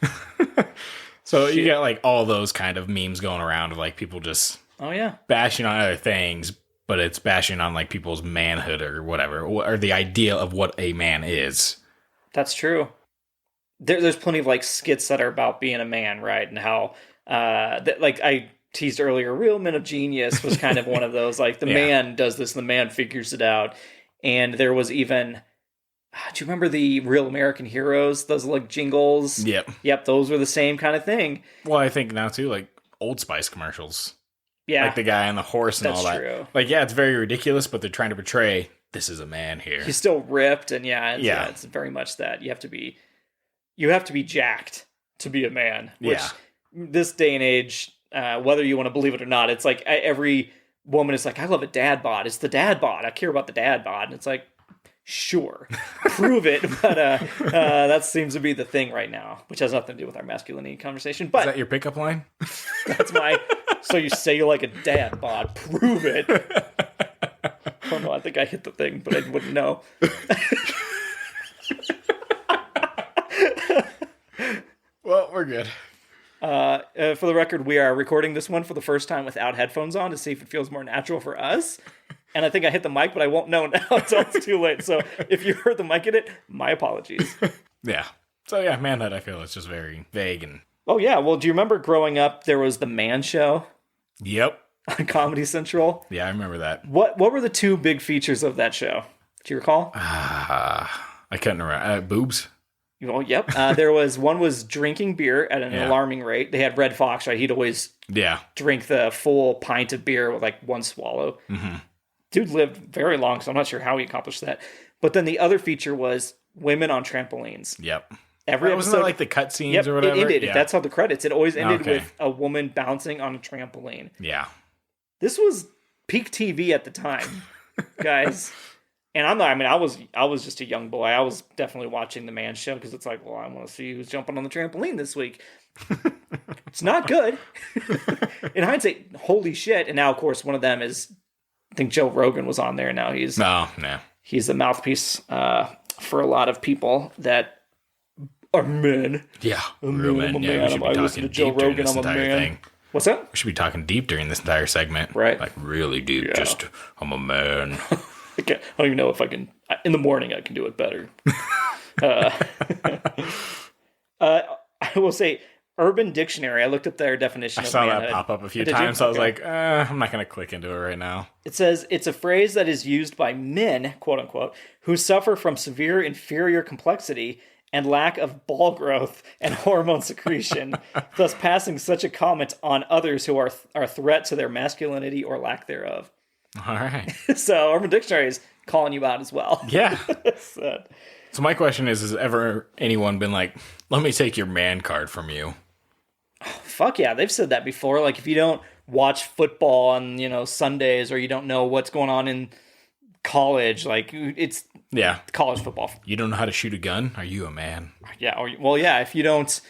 So you got all those kind of memes going around of people just bashing on other things, but it's bashing on people's manhood or whatever, or the idea of what a man is. That's true. There's plenty of skits that are about being a man, right? And how I teased earlier, Real Men of Genius was kind of one of those. The man does this, and the man figures it out. And there was even, do you remember the Real American Heroes? Those jingles. Yep. Those were the same kind of thing. Well, I think now too, Old Spice commercials. Yeah. The guy on the horse and all that. True. It's very ridiculous, but they're trying to portray this is a man here. He's still ripped, and it's very much that. You have to be jacked to be a man. Which this day and age, whether you want to believe it or not, it's every woman is I love a dad bod. It's the dad bod. I care about the dad bod. And it's sure, prove it. But that seems to be the thing right now, which has nothing to do with our masculinity conversation. But is that your pickup line? That's my. So you say you like a dad bod, prove it. I don't know, I think I hit the thing, but I wouldn't know. Well, we're good. For the record, we are recording this one for the first time without headphones on to see if it feels more natural for us. And I think I hit the mic, but I won't know now until it's too late. So if you heard the mic hit it, my apologies. Yeah. So manhood, I feel it's just very vague and... Oh, yeah. Well, do you remember growing up, there was the Man Show? Yep. On Comedy Central? Yeah, I remember that. What were the two big features of that show? Do you recall? I couldn't remember. Boobs? Well, yep. There was one was drinking beer at an alarming rate. They had Red Fox, right? He'd always drink the full pint of beer with like one swallow. Mm-hmm. Dude lived very long, so I'm not sure how he accomplished that. But then the other feature was women on trampolines. Yep. Every wasn't that like the cutscenes or whatever? It ended. Yeah. That's how the credits. It always ended with a woman bouncing on a trampoline. Yeah. This was peak TV at the time, guys. And I was just a young boy. I was definitely watching the man show because it's like, well, I want to see who's jumping on the trampoline this week. It's not good. In hindsight, holy shit. And now, of course, one of them is, I think Joe Rogan was on there. Now he's he's the mouthpiece for a lot of people that are men. Yeah, real men. Yeah, we should be talking deep during this entire thing. What's that? We should be talking deep during this entire segment. Right. Like really deep. Yeah. Just, I'm a man. I don't even know if I can. In the morning, I can do it better. I will say, Urban Dictionary. I looked up their definition. I saw that pop up a few times. So I was like, I'm not going to click into it right now. It says it's a phrase that is used by men, quote unquote, who suffer from severe inferior complexity and lack of ball growth and hormone secretion, thus passing such a comment on others who are a threat to their masculinity or lack thereof. All right. So Urban Dictionary is calling you out as well. Yeah. So my question is, has ever anyone been like, let me take your man card from you? Oh, fuck yeah. They've said that before. Like if you don't watch football on, Sundays, or you don't know what's going on in college, like it's college football. You don't know how to shoot a gun? Are you a man? Yeah. If you don't,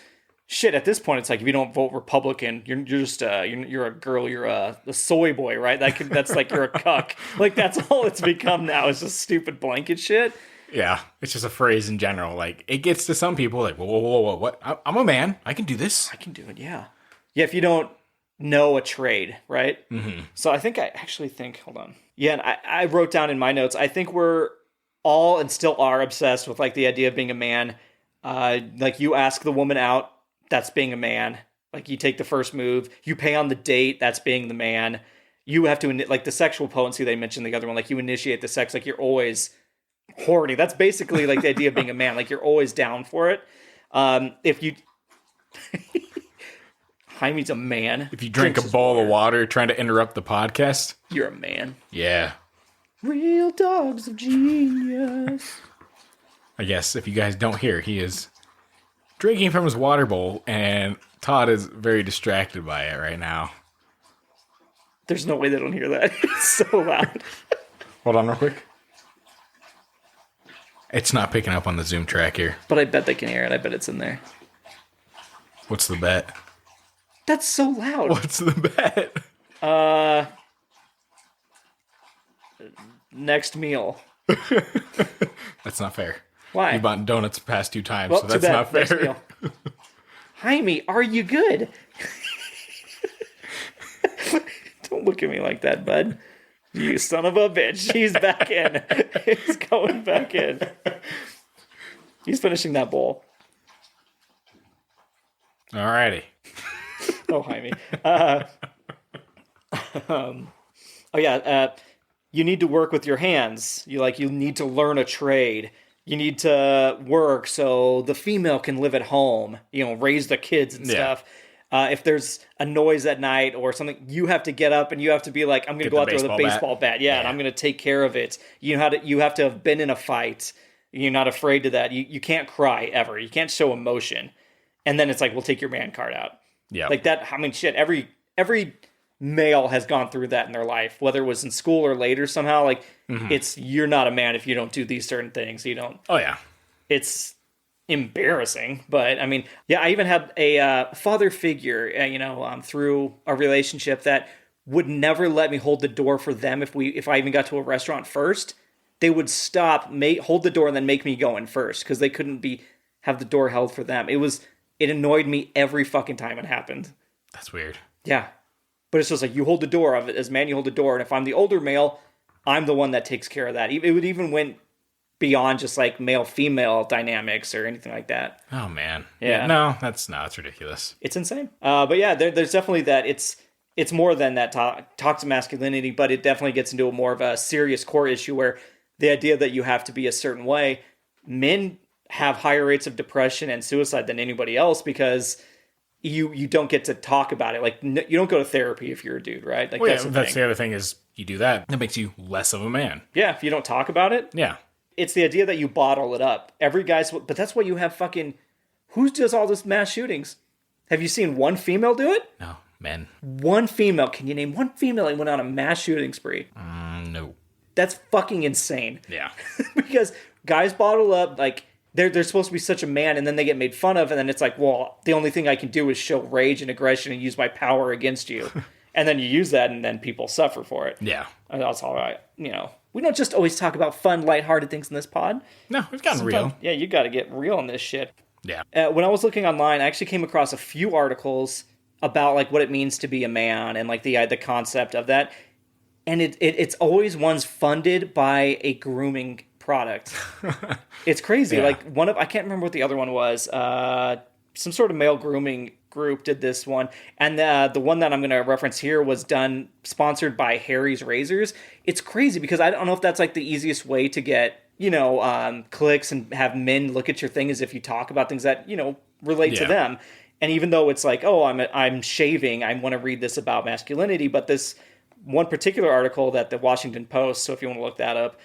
shit, at this point, it's like if you don't vote Republican, you're just you're a girl, you're a soy boy, right? That's like you're a cuck. Like that's all it's become now. Is just stupid blanket shit. Yeah, it's just a phrase in general. Like it gets to some people like, whoa, what? I'm a man. I can do this. I can do it. Yeah. If you don't know a trade, right? Mm-hmm. So I actually think. Hold on. Yeah, and I wrote down in my notes. I think we're all and still are obsessed with like the idea of being a man. Like you ask the woman out. That's being a man. Like you take the first move, you pay on the date. That's being the man. You have to like the sexual potency they mentioned the other one. Like you initiate the sex. Like you're always horny. That's basically like the idea of being a man. Like you're always down for it. If you Jaime's a man. If you drink a bowl of water trying to interrupt the podcast, you're a man. Yeah. Real dogs of genius. I guess if you guys don't hear, he is drinking from his water bowl, and Todd is very distracted by it right now. There's no way they don't hear that. It's so loud. Hold on real quick. It's not picking up on the Zoom track here. But I bet they can hear it. I bet it's in there. What's the bet? That's so loud. What's the bet? Next meal. That's not fair. Why? You bought donuts past 2 times, so that's not fair. Jaime, are you good? Don't look at me like that, bud. You son of a bitch. He's back in. He's going back in. He's finishing that bowl. Alrighty. Oh, Jaime. You need to work with your hands. You need to learn a trade. You need to work so the female can live at home, raise the kids and stuff. If there's a noise at night or something, you have to get up and you have to be like, I'm going to go out there with a baseball bat. Yeah, and I'm going to take care of it. You have to have been in a fight. You're not afraid to that. You can't cry ever. You can't show emotion. And then it's like, we'll take your man card out. Yeah. Like that. I mean, shit, every male has gone through that in their life, whether it was in school or later somehow. Like you're not a man if you don't do these certain things. You don't. Oh yeah. It's embarrassing, but I mean, yeah, I even had a father figure, through a relationship that would never let me hold the door for them if I even got to a restaurant first. They would stop, hold the door, and then make me go in first because they couldn't have the door held for them. It annoyed me every fucking time it happened. That's weird. Yeah, but it's just like you hold the door of it as man. You hold the door, and if I'm the older male, I'm the one that takes care of that. It would even went beyond just like male-female dynamics or anything like that. Oh man, yeah. No, it's ridiculous. It's insane. But yeah, there's definitely that. It's more than that toxic masculinity, but it definitely gets into a more of a serious core issue where the idea that you have to be a certain way. Men, have higher rates of depression and suicide than anybody else because you don't get to talk about it. Like, you don't go to therapy if you're a dude, right? Like, that's the other thing is you do that. That makes you less of a man. Yeah, if you don't talk about it. Yeah. It's the idea that you bottle it up. But that's why you have fucking... Who does all this mass shootings? Have you seen one female do it? No, men. One female. Can you name one female that went on a mass shooting spree? No. That's fucking insane. Yeah. Because guys bottle up, like, they're supposed to be such a man, and then they get made fun of, and then it's like, well, the only thing I can do is show rage and aggression and use my power against you. And then you use that, and then people suffer for it. Yeah. And that's all right. You know, we don't just always talk about fun, lighthearted things in this pod. No, we've gotten real. Yeah, you got to get real on this shit. Yeah. When I was looking online, I actually came across a few articles about, like, what it means to be a man and, like, the concept of that. And it's always ones funded by a grooming product. It's crazy. Yeah. Like, I can't remember what the other one was. Some sort of male grooming group did this one. And the one that I'm going to reference here was sponsored by Harry's Razors. It's crazy because I don't know if that's, like, the easiest way to get, clicks and have men look at your thing is if you talk about things that, relate to them. And even though it's like, oh, I'm shaving, I want to read this about masculinity, but this one particular article that the Washington Post, so if you want to look that up,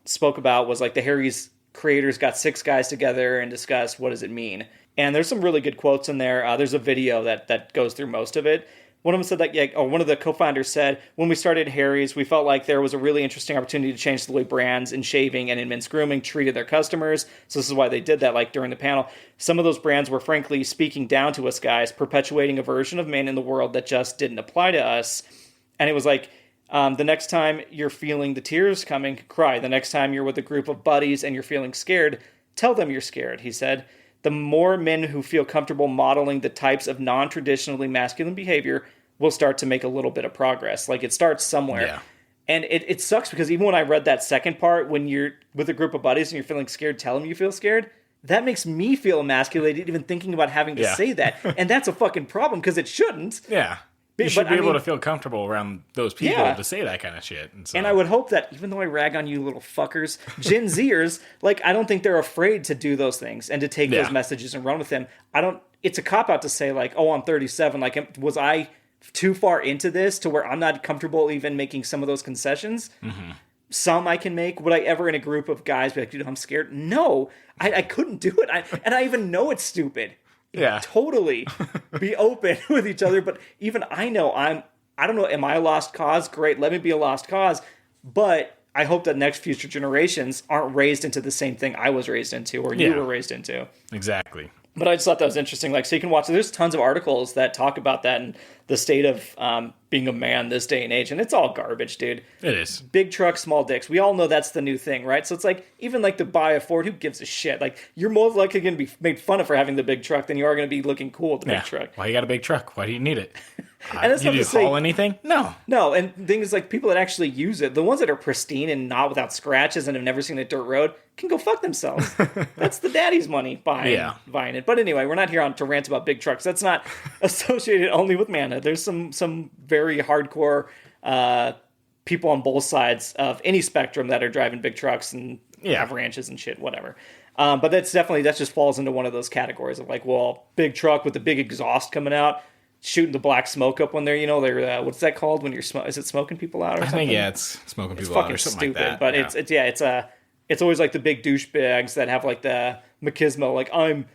spoke about was like the Harry's creators got 6 guys together and discussed what does it mean. And there's some really good quotes in there. There's a video that goes through most of it. One of them said one of the co-founders said, when we started Harry's, we felt like there was a really interesting opportunity to change the way brands in shaving and in men's grooming treated their customers. So this is why they did that, like during the panel. Some of those brands were frankly speaking down to us guys, perpetuating a version of men in the world that just didn't apply to us. And it was like, the next time you're feeling the tears coming, cry. The next time you're with a group of buddies and you're feeling scared, tell them you're scared, he said. The more men who feel comfortable modeling the types of non-traditionally masculine behavior will start to make a little bit of progress. Like, it starts somewhere. Yeah. And it sucks because even when I read that second part, when you're with a group of buddies and you're feeling scared, tell them you feel scared. That makes me feel emasculated even thinking about having to say that. And that's a fucking problem because it shouldn't. Yeah. You should be able to feel comfortable around those people to say that kind of shit. And I would hope that, even though I rag on you little fuckers, Gen Zers, like, I don't think they're afraid to do those things and to take those messages and run with them. It's a cop-out to say, like, oh, I'm 37. Like, was I too far into this to where I'm not comfortable even making some of those concessions? Mm-hmm. Some I can make. Would I ever in a group of guys be like, dude, I'm scared? No, I couldn't do it. And I even know it's stupid. Yeah. Totally be open with each other. But even I know I don't know, am I a lost cause? Great, let me be a lost cause. But I hope that next future generations aren't raised into the same thing I was raised into or you were raised into. Exactly. But I just thought that was interesting. Like, so you can watch, there's tons of articles that talk about that and the state of being a man this day and age. And it's all garbage, dude. It is. Big trucks, small dicks. We all know that's the new thing, right? So it's like, even like to buy a Ford, who gives a shit? Like, you're more likely going to be made fun of for having the big truck than you are going to be looking cool with the big truck. Why you got a big truck? Why do you need it? And that's you do haul anything? No. No, and the thing is, like, people that actually use it, the ones that are pristine and not without scratches and have never seen a dirt road, can go fuck themselves. That's the daddy's money buying it. But anyway, we're not here to rant about big trucks. That's not associated only with Manhood. There's some very hardcore people on both sides of any spectrum that are driving big trucks and have ranches and shit, whatever. But that just falls into one of those categories of like, well, big truck with the big exhaust coming out, shooting the black smoke up when they're what's that called when you're is it smoking people out or something? I think it's smoking people out or something stupid, like that. But it's always like the big douchebags that have like the machismo, like, I'm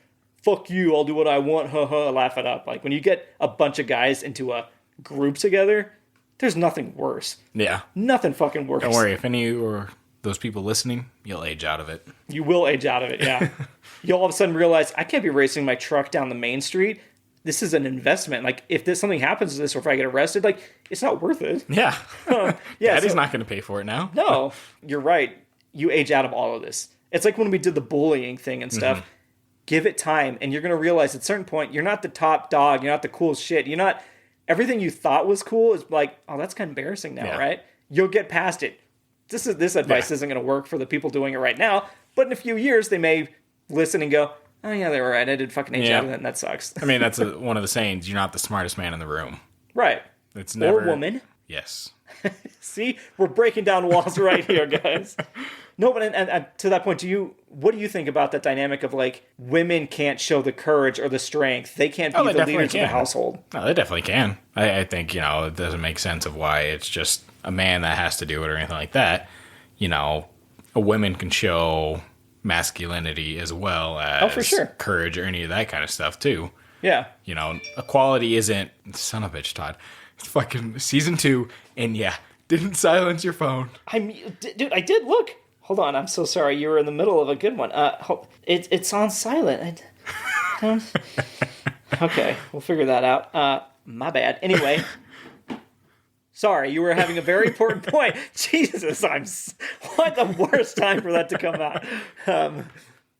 fuck you, I'll do what I want, laugh it up. Like, when you get a bunch of guys into a group together, there's nothing worse. Yeah. Nothing fucking worse. Don't worry, if any of you or those people listening, you'll age out of it. You will age out of it, yeah. You'll all of a sudden realize, I can't be racing my truck down the main street. This is an investment. Like, if something happens to this or if I get arrested, like, it's not worth it. Yeah. Daddy's not going to pay for it now. No, you're right. You age out of all of this. It's like when we did the bullying thing and stuff. Mm-hmm. Give it time, and you're going to realize at a certain point, you're not the top dog. You're not the coolest shit. You're not... Everything you thought was cool is like, oh, that's kind of embarrassing now, right? You'll get past it. This advice isn't going to work for the people doing it right now, but in a few years, they may listen and go, oh, yeah, they were right. I did fucking age out of that, and that sucks. I mean, that's one of the sayings. You're not the smartest man in the room. Right. It's never... Or woman. Yes. See, we're breaking down walls right here, guys. No, but and to that point, what do you think about that dynamic of like women can't show the courage or the strength? They can't be the leaders of the household. No, they definitely can. I think, it doesn't make sense of why it's just a man that has to do it or anything like that. A woman can show masculinity as well as for sure. courage or any of that kind of stuff too. Yeah. Equality isn't, son of a bitch, Todd. It's fucking season 2, and didn't silence your phone. Dude, I did look. Hold on, I'm so sorry. You were in the middle of a good one. It's on silent. Okay, we'll figure that out. My bad. Anyway, sorry, you were having a very important point. Jesus, what the worst time for that to come out.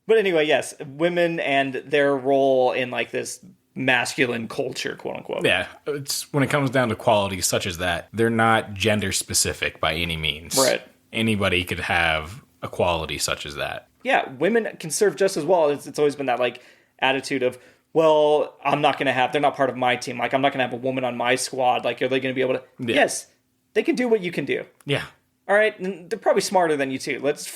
But anyway, yes, women and their role in like this masculine culture, quote unquote. Yeah, it's when it comes down to qualities such as that, they're not gender specific by any means. Right. Anybody could have a quality such as that. Yeah, women can serve just as well. It's always been that like attitude of, well, they're not part of my team. Like, I'm not going to have a woman on my squad. Like, are they going to be able to? Yeah. Yes, they can do what you can do. Yeah. All right, and they're probably smarter than you too. Let's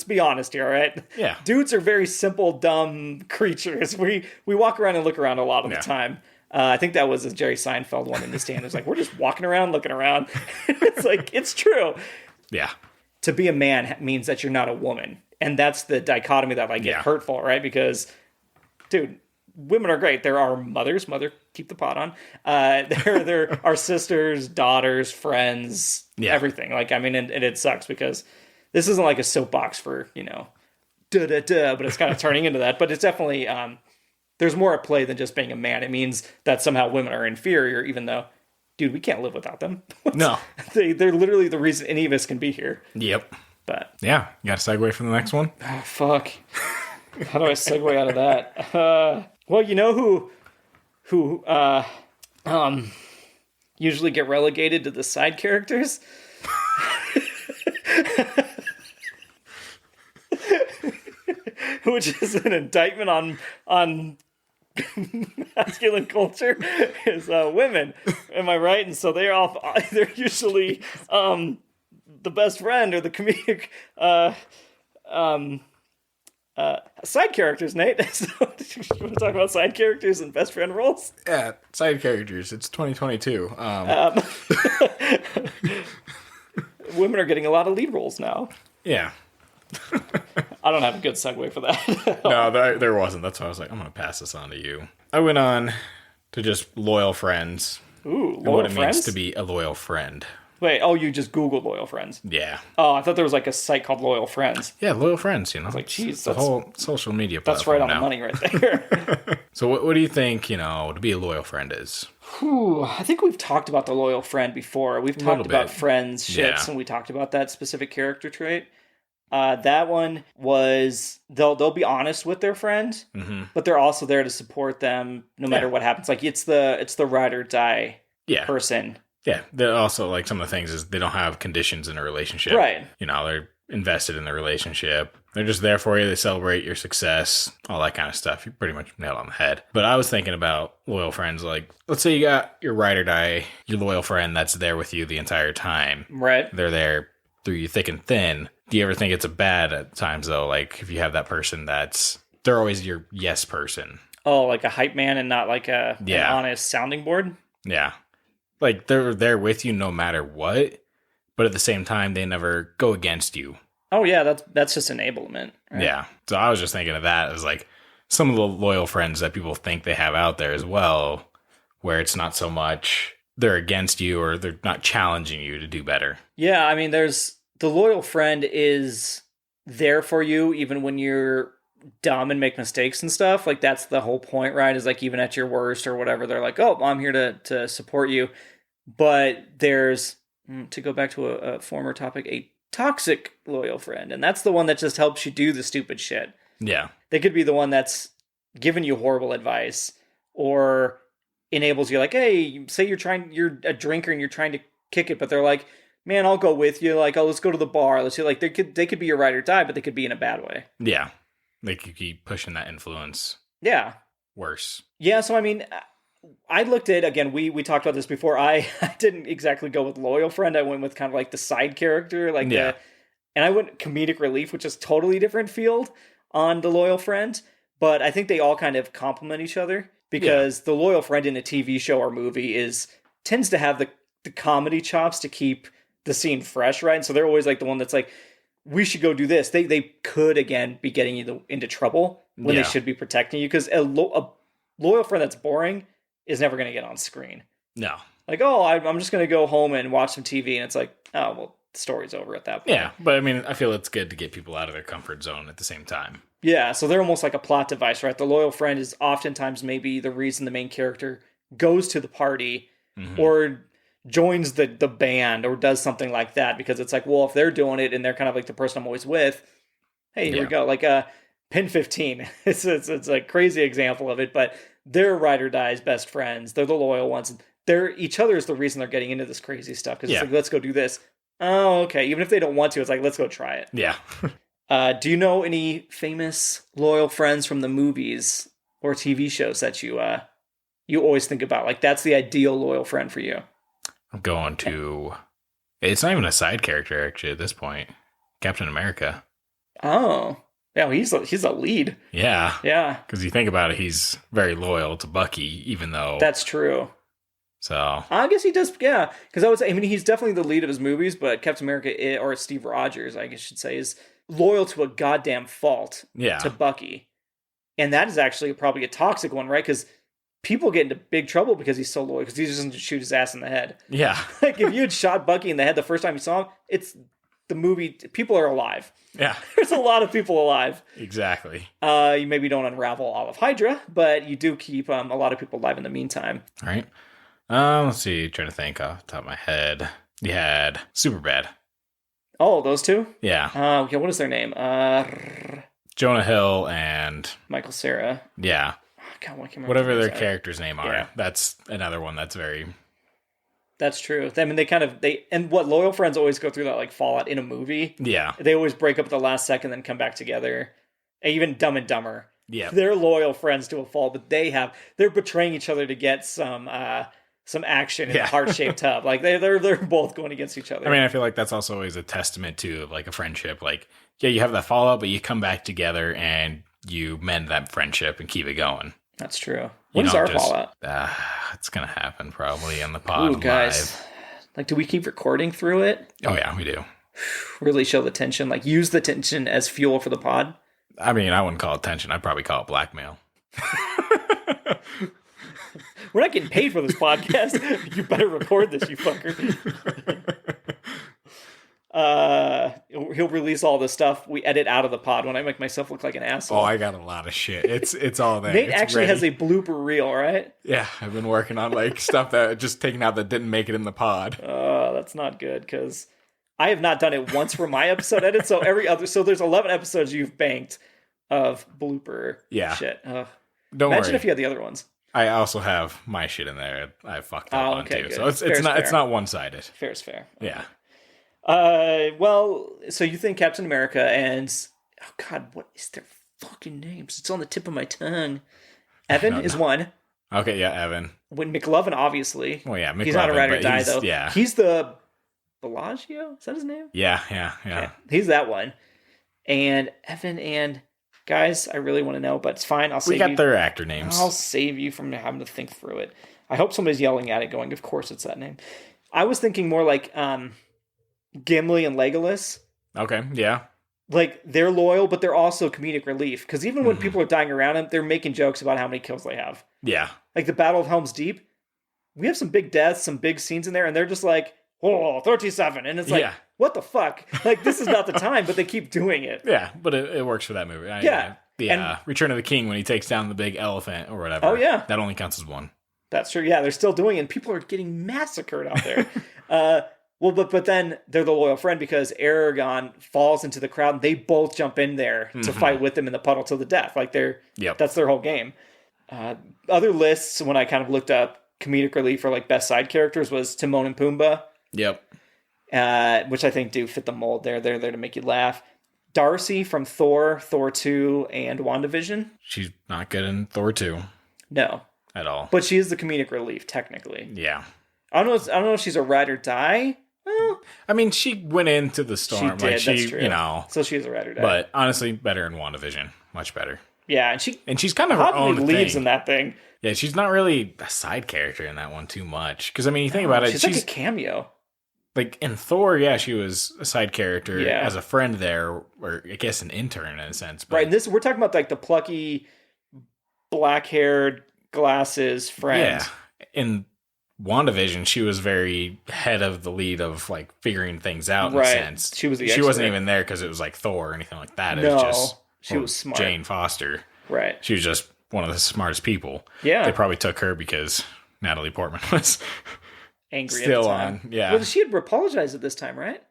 be honest here, all right? Yeah. Dudes are very simple, dumb creatures. We walk around and look around a lot of the time. I think that was a Jerry Seinfeld one in the stand. It's like, we're just walking around, looking around. It's like, it's true. Yeah. To be a man means that you're not a woman. And that's the dichotomy that get hurtful, right? Because, dude, women are great. There are mothers. Mother, keep the pot on. There are sisters, daughters, friends, everything. And it sucks because this isn't like a soapbox for, but it's kind of turning into that. But it's definitely, there's more at play than just being a man. It means that somehow women are inferior, even though, dude, we can't live without them. No. They're literally the reason any of us can be here. Yep. But yeah, you got to segue from the next one? Oh, fuck. How do I segue out of that? Well, you know who usually get relegated to the side characters? Which is an indictment on masculine culture is women. Am I right? And so they're usually the best friend or the comedic side characters, Nate. So, you want to talk about side characters and best friend roles? Yeah, side characters. It's 2022. Women are getting a lot of lead roles now. Yeah. I don't have a good segue for that. No, there wasn't. That's why I was like, I'm going to pass this on to you. I went on to just loyal friends. Ooh, loyal and what it friends? means to be a loyal friend. Wait, you just Googled loyal friends? Yeah. Oh, I thought there was like a site called Loyal Friends. Yeah, loyal friends, I was like, geez. It's the whole social media platform. That's right on now. the money right there. So what do you think, to be a loyal friend is? I think we've talked about the loyal friend before. We've talked about friends, shits, and we talked about that specific character trait. That one was they'll be honest with their friend, but they're also there to support them no matter what happens. Like it's the ride or die person. Yeah, they're also like some of the things is they don't have conditions in a relationship. Right. They're invested in the relationship. They're just there for you. They celebrate your success, all that kind of stuff. You pretty much nailed it on the head. But I was thinking about loyal friends. Like, let's say you got your ride or die, your loyal friend that's there with you the entire time. Right. They're there through you thick and thin. Do you ever think it's a bad at times though? Like if you have that person they're always your yes person. Oh, like a hype man and not like an honest sounding board? Yeah. Like they're there with you no matter what, but at the same time they never go against you. Oh yeah, that's just enablement. Right? Yeah. So I was just thinking of that as like some of the loyal friends that people think they have out there as well, where it's not so much they're against you or they're not challenging you to do better. Yeah, there's the loyal friend is there for you even when you're dumb and make mistakes and stuff. Like that's the whole point, right? Is like even at your worst or whatever, they're like, oh, I'm here to support you. But there's, to go back to a former topic, a toxic loyal friend. And that's the one that just helps you do the stupid shit. Yeah. They could be the one that's giving you horrible advice or enables you like, hey, say you're a drinker and you're trying to kick it, but they're like, man, I'll go with you. Like, oh, let's go to the bar. Let's see. Like, they could be your ride or die, but they could be in a bad way. Yeah. They could keep pushing that influence. Yeah. Worse. Yeah. So, I looked at, again, we talked about this before. I didn't exactly go with loyal friend. I went with kind of like the side character, like and I went comedic relief, which is totally different field on the loyal friend. But I think they all kind of complement each other because the loyal friend in a TV show or movie tends to have the comedy chops to keep the scene fresh, right? And so they're always like the one that's like, we should go do this. They could, again, be getting you into trouble when they should be protecting you, because a loyal friend that's boring is never going to get on screen. No. Like, oh, I'm just going to go home and watch some TV, and it's like, oh, well, the story's over at that point. Yeah, but I mean, I feel it's good to get people out of their comfort zone at the same time. Yeah, so they're almost like a plot device, right? The loyal friend is oftentimes maybe the reason the main character goes to the party or joins the band or does something like that, because it's like, well, if they're doing it and they're kind of like the person I'm always with, hey, here we go. Like Pin 15. It's a crazy example of it, but they're ride or die's best friends. They're the loyal ones. Each other is the reason they're getting into this crazy stuff, because it's like, let's go do this. Oh, okay. Even if they don't want to, it's like, let's go try it. Yeah. Do you know any famous loyal friends from the movies or TV shows that you always think about? Like, that's the ideal loyal friend for you. I'm going to... It's not even a side character, actually, at this point. Captain America. Oh. Yeah, well, he's a lead. Yeah. Yeah. Because you think about it, he's very loyal to Bucky, even though... That's true. So... I guess he does, yeah. Because he's definitely the lead of his movies, but Captain America, or Steve Rogers, I guess I should say, is loyal to a goddamn fault to Bucky. And that is actually probably a toxic one, right? Because people get into big trouble because he's so loyal, because he doesn't shoot his ass in the head. Yeah. Like, if you had shot Bucky in the head the first time you saw him, it's the movie, people are alive. Yeah. There's a lot of people alive. Exactly. You maybe don't unravel all of Hydra, but you do keep a lot of people alive in the meantime. All right. Let's see. Trying to think off the top of my head. You had Superbad. Oh, those two? Yeah. Okay, what is their name? Jonah Hill and... Michael Cera. Yeah. Oh, God, I can't remember whatever their characters' name are. Yeah. That's another one that's very... That's true. I mean, and what loyal friends always go through that, like, fallout in a movie. Yeah. They always break up at the last second, then come back together. And even Dumb and Dumber. Yeah. They're loyal friends to a fault, but they're betraying each other to get some action in a heart-shaped tub. Like, they're both going against each other. I mean, I feel like that's also always a testament to, like, a friendship. Like, yeah, you have that fallout, but you come back together and you mend that friendship and keep it going. That's true. What is our fallout? It's going to happen probably on the pod. Ooh, guys. Live. Like, do we keep recording through it? Oh, yeah, we do. Really show the tension. Like, use the tension as fuel for the pod? I mean, I wouldn't call it tension. I'd probably call it blackmail. We're not getting paid for this podcast. You better record this, you fucker. He'll release all the stuff we edit out of the pod when I make myself look like an asshole. Oh, I got a lot of shit. It's all there. Nate actually has a blooper reel, right? Yeah, I've been working on like stuff that just taken out that didn't make it in the pod. That's not good, because I have not done it once for my episode edit. So there's 11 episodes you've banked of blooper shit. Don't Imagine worry. if you had the other ones. I also have my shit in there. I fucked up on too. Good. So it's not one-sided. Fair's fair. Yeah. Well, so you think Captain America and God, what is their fucking names? It's on the tip of my tongue. Evan is one. Okay, yeah, Evan. When McLovin, obviously. Well, yeah, McLovin. He's not a ride or die though. Yeah. He's the Bellagio. Is that his name? Yeah. Okay. He's that one. And Evan and guys, I really want to know, but it's fine. We got their actor names. I'll save you from having to think through it. I hope somebody's yelling at it going, of course it's that name. I was thinking more like Gimli and Legolas. Okay, yeah. Like, they're loyal, but they're also comedic relief. Because even when people are dying around them, they're making jokes about how many kills they have. Yeah. Like the Battle of Helm's Deep. We have some big deaths, some big scenes in there, and they're just like, oh, 37. And it's like, what the fuck? Like, this is not the time, but they keep doing it. Yeah, but it works for that movie. The Return of the King, when he takes down the big elephant or whatever. Oh, yeah. That only counts as one. That's true. Yeah, they're still doing it, and people are getting massacred out there. Well, but then they're the loyal friend because Aragorn falls into the crowd, and they both jump in there to fight with him in the puddle to the death. Like, that's their whole game. Other lists, when I kind of looked up comedic relief for like best side characters, was Timon and Pumbaa. Yep. Which I think do fit the mold there. They're there to make you laugh. Darcy from Thor, Thor 2, and WandaVision. She's not good in Thor 2. No. at all. But she is the comedic relief, technically. Yeah. I don't know if she's a ride or die. Well, I mean, she went into the storm. She did, that's true. You know. So she is a ride or die. But honestly, better in WandaVision. Much better. Yeah, and she's kind of her own leaves thing. In that thing. Yeah, she's not really a side character in that one too much. Because, I mean, you think about it. She's like a cameo. Like, in Thor, yeah, she was a side character as a friend there, or I guess an intern in a sense. But, right, and we're talking about, like, the plucky, black-haired, glasses friend. Yeah, in WandaVision, she was very head of the lead of, like, figuring things out in a sense. She was the She wasn't even there because it was, like, Thor or anything like that. It was just... She was smart. Jane Foster. Right. She was just one of the smartest people. Yeah. They probably took her because Natalie Portman was angry still at the time. on. Yeah. Well, she had apologized at this time, right?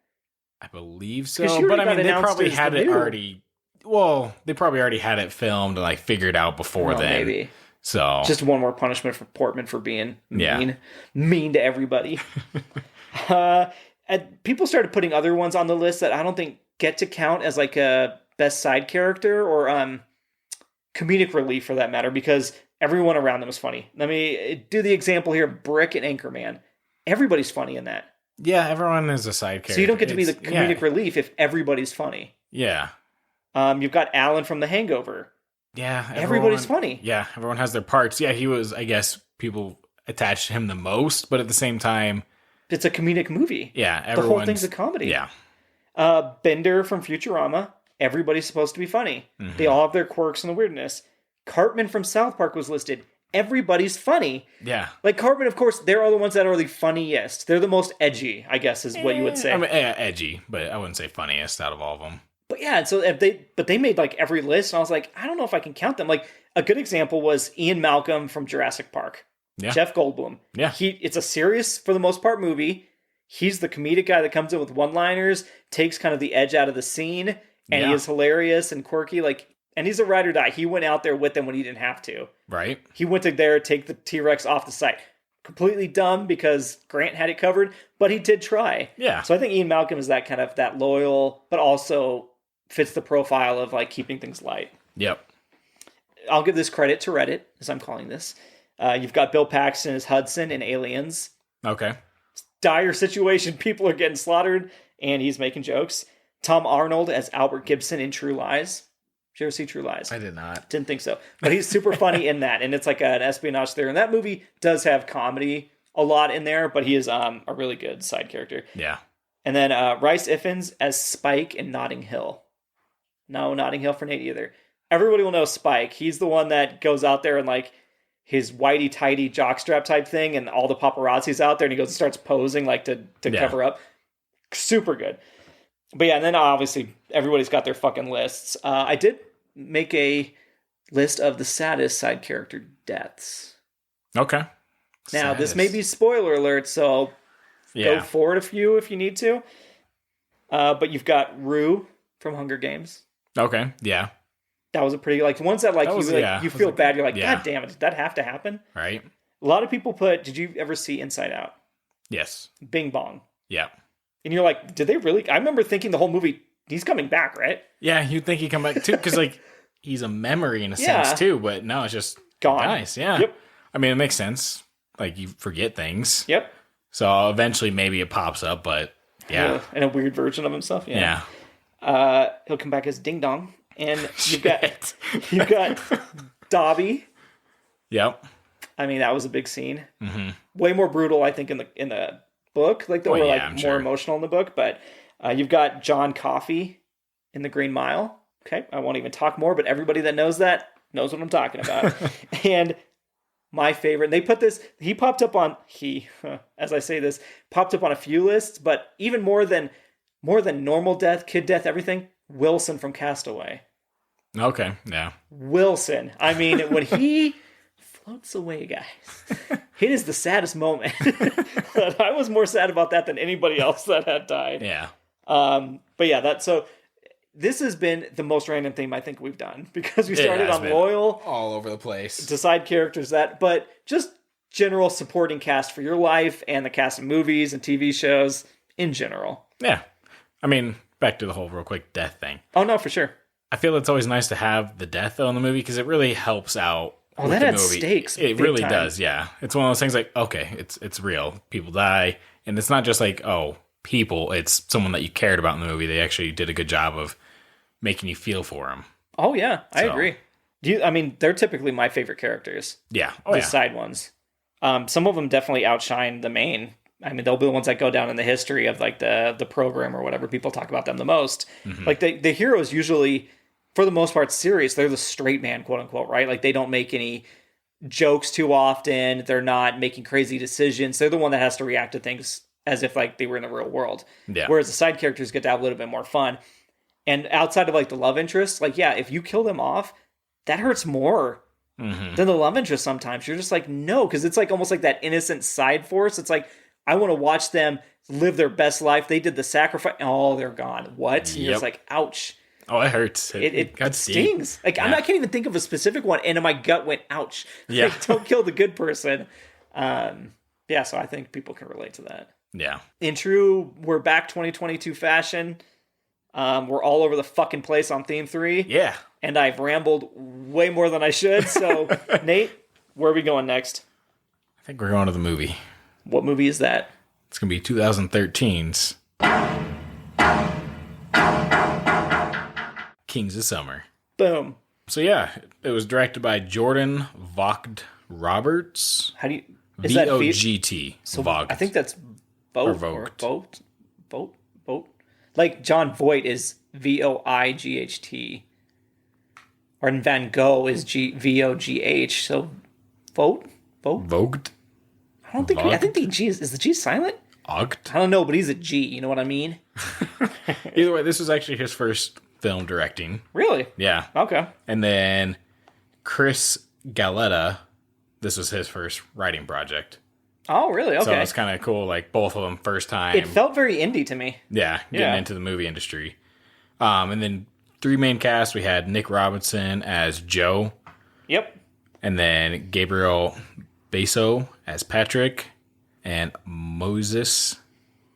I believe so. But I mean, they probably had it already. Well, they probably already had it filmed and like figured out before then. Maybe. So just one more punishment for Portman for being mean to everybody. And people started putting other ones on the list that I don't think get to count as like a best side character or comedic relief for that matter, because everyone around them was funny. Let me do the example here. Brick and Anchorman. Everybody's funny in that. Yeah, everyone is a side character. So you don't get to be the comedic relief if everybody's funny. Yeah. You've got Alan from The Hangover. Yeah. Everybody's funny. Yeah, everyone has their parts. Yeah, he was, I guess, people attached to him the most, but at the same time... It's a comedic movie. Yeah, the whole thing's a comedy. Yeah. Bender from Futurama. Everybody's supposed to be funny. Mm-hmm. They all have their quirks and the weirdness. Cartman from South Park was listed. Everybody's funny. Yeah. Like Cartman, of course, they're all the ones that are the funniest. They're the most edgy, I guess, is what you would say. I mean, edgy, but I wouldn't say funniest out of all of them. But yeah, so they made like every list, and I was like, I don't know if I can count them. Like a good example was Ian Malcolm from Jurassic Park. Yeah. Jeff Goldblum. Yeah. It's a serious, for the most part, movie. He's the comedic guy that comes in with one-liners, takes kind of the edge out of the scene, and he is hilarious and quirky. Like, and he's a ride or die. He went out there with them when he didn't have to. Right. He went to there, take the T-Rex off the site. Completely dumb because Grant had it covered, but he did try. Yeah. So I think Ian Malcolm is that kind of that loyal, but also fits the profile of like keeping things light. Yep. I'll give this credit to Reddit, as I'm calling this. You've got Bill Paxton as Hudson in Aliens. Okay. Dire situation. People are getting slaughtered, and he's making jokes. Tom Arnold as Albert Gibson in True Lies. Did you ever see True Lies? I did not. Didn't think so. But he's super funny in that, and it's like an espionage thriller. And that movie does have comedy a lot in there, but he is a really good side character. Yeah. And then Rhys Ifans as Spike in Notting Hill. No Notting Hill for Nate either. Everybody will know Spike. He's the one that goes out there and like his whitey-tighty jockstrap type thing, and all the paparazzi's out there, and he goes and starts posing like to cover up. Super good. But yeah, and then obviously everybody's got their fucking lists. I did make a list of the saddest side character deaths. Okay. Now, this may be spoiler alert, so go forward a few if you need to. But you've got Rue from Hunger Games. Okay, yeah. That was a pretty, like, ones that, like, you feel bad. You're like, God damn it, did that have to happen? Right. A lot of people did you ever see Inside Out? Yes. Bing Bong. Yeah. And you're like, did they really? I remember thinking the whole movie, he's coming back, right? Yeah, you'd think he'd come back too, because, like, he's a memory in a sense too, but no, it's just gone. Nice, yeah. Yep. I mean, it makes sense. Like, you forget things. Yep. So eventually maybe it pops up, but yeah. And a weird version of himself, yeah. He'll come back as Ding Dong. And you've got Dobby. Yep. I mean, that was a big scene. Mm-hmm. Way more brutal, I think, in the book. Like, they were more emotional in the book. But you've got John Coffey in The Green Mile. Okay, I won't even talk more, but everybody that knows that knows what I'm talking about. And my favorite, they put this, he popped up on, as I say this, popped up on a few lists, but even more than normal death, kid death, everything, Wilson from Castaway. Okay, yeah. Wilson. I mean, when he floats away, guys, it is the saddest moment. I was more sad about that than anybody else that had died. Yeah. But yeah, so this has been the most random theme I think we've done, because we started on loyal, all over the place, to side characters but just general supporting cast for your life and the cast of movies and TV shows in general. Yeah. I mean, back to the whole real quick death thing. Oh, no, for sure. I feel it's always nice to have the death though in the movie, because it really helps out Oh, that had stakes. It really does, yeah. It's one of those things like, okay, it's real. People die. And it's not just like, oh, people. It's someone that you cared about in the movie. They actually did a good job of making you feel for them. Oh, yeah. I agree. They're typically my favorite characters. Yeah. The side ones. Some of them definitely outshine the main. I mean, they'll be the ones that go down in the history of like the program or whatever. People talk about them the most. Mm-hmm. Like the heroes usually, for the most part, serious. They're the straight man, quote unquote, right? Like they don't make any jokes too often. They're not making crazy decisions. They're the one that has to react to things as if like they were in the real world. Yeah. Whereas the side characters get to have a little bit more fun. And outside of like the love interest, like, yeah, if you kill them off, that hurts more than the love interest sometimes. You're just like, no, because it's like almost like that innocent side force. It's like, I want to watch them live their best life. They did the sacrifice. Oh, they're gone. What? And you're just like, ouch. Oh, it hurts. It stings. Like, yeah. I can't even think of a specific one, and my gut went, ouch. Yeah. Like, don't kill the good person. Yeah, so I think people can relate to that. Yeah. In true, we're back 2022 fashion. We're all over the fucking place on theme 3. Yeah. And I've rambled way more than I should. So, Nate, where are we going next? I think we're going to the movie. What movie is that? It's going to be 2013's Kings of Summer. Boom. So, yeah, it was directed by Jordan Vogt Roberts. How do you... V-O-G-T. So Vogt. I think that's Vogt. Vogt. Like John Voight is V-O-I-G-H-T. Or Van Gogh is V-O-G-H. So Vogt? Vogt? I don't think... I think the G is the G silent? Vogt? I don't know, but he's a G. You know what I mean? Either way, this was actually his first film directing. Really? Yeah. Okay. And then Chris Galletta, this was his first writing project. Oh, really? Okay. So it's kind of cool, like both of them first time. It felt very indie to me. Yeah, getting into the movie industry. And then 3 main casts. We had Nick Robinson as Joe. Yep. And then Gabriel Basso as Patrick. And Moses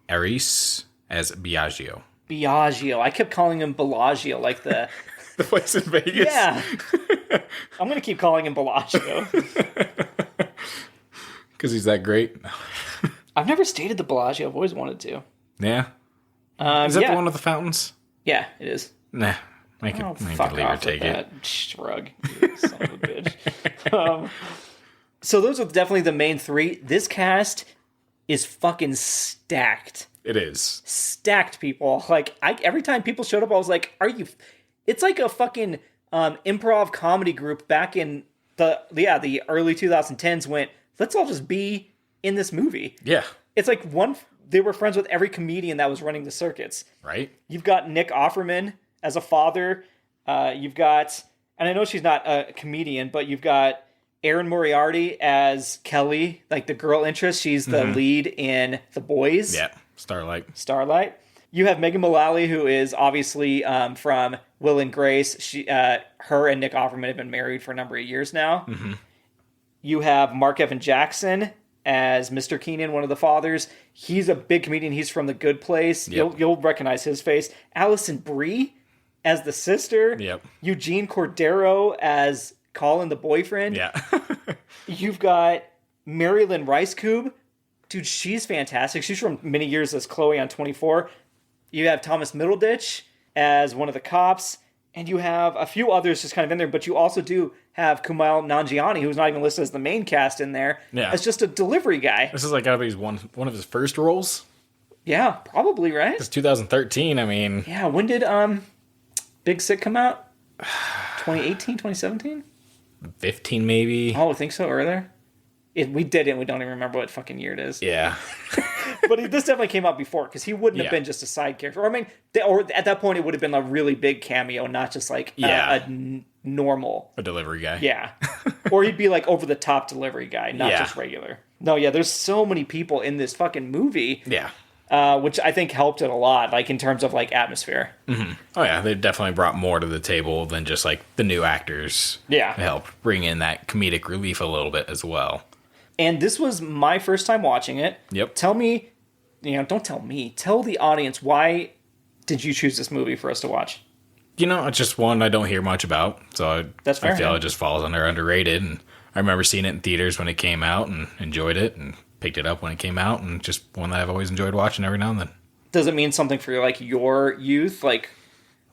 Aris as Biagio. Biagio. I kept calling him Bellagio, like the... the place in Vegas? Yeah. I'm going to keep calling him Bellagio. Because he's that great? I've never stayed at the Bellagio. I've always wanted to. Yeah? Is that the one with the fountains? Yeah, it is. Nah. I could leave or take it. Shrug. You son of a bitch. So those are definitely the main 3. This cast is fucking stacked. It is. Stacked, people. Like, every time people showed up, I was like, are you... It's like a fucking improv comedy group back in the early 2010s went, let's all just be in this movie. Yeah. It's like they were friends with every comedian that was running the circuits. Right. You've got Nick Offerman as a father. You've got, and I know she's not a comedian, but you've got Erin Moriarty as Kelly, like the girl interest. She's the lead in The Boys. Yeah. Starlight. You have Megan Mullally, who is obviously from Will and Grace. Her and Nick Offerman have been married for a number of years now. Mm-hmm. You have Mark Evan Jackson as Mr. Keenan, one of the fathers. He's a big comedian. He's from The Good Place. Yep. You'll recognize his face. Allison Brie as the sister. Yep. Eugene Cordero as Colin, the boyfriend. Yeah. You've got Marilyn Rice-Coob. Dude, she's fantastic. She's from many years as Chloe on 24. You have Thomas Middleditch as one of the cops. And you have a few others just kind of in there. But you also do have Kumail Nanjiani, who's not even listed as the main cast in there. Yeah. As just a delivery guy. This is like gotta be one of his first roles. Yeah, probably, right? It's 2013, I mean. Yeah, when did Big Sick come out? 2018, 2017? 15 maybe. Oh, I think so, earlier. We did it, and we don't even remember what fucking year it is. Yeah. But this definitely came out before, because he wouldn't have been just a side character. Or, I mean, or at that point, it would have been a really big cameo, not just like a normal... A delivery guy. Yeah. Or he'd be like over-the-top delivery guy, not just regular. No, yeah, there's so many people in this fucking movie. Yeah. Which I think helped it a lot, like in terms of like atmosphere. Mm-hmm. Oh yeah, they definitely brought more to the table than just like the new actors. Yeah. To help bring in that comedic relief a little bit as well. And this was my first time watching it. Yep. Tell me, don't tell me. Tell the audience, why did you choose this movie for us to watch? It's just one I don't hear much about. So That's fair, I feel it just falls under underrated. And I remember seeing it in theaters when it came out and enjoyed it and picked it up when it came out, and just one that I've always enjoyed watching every now and then. Does it mean something for like your youth? Like,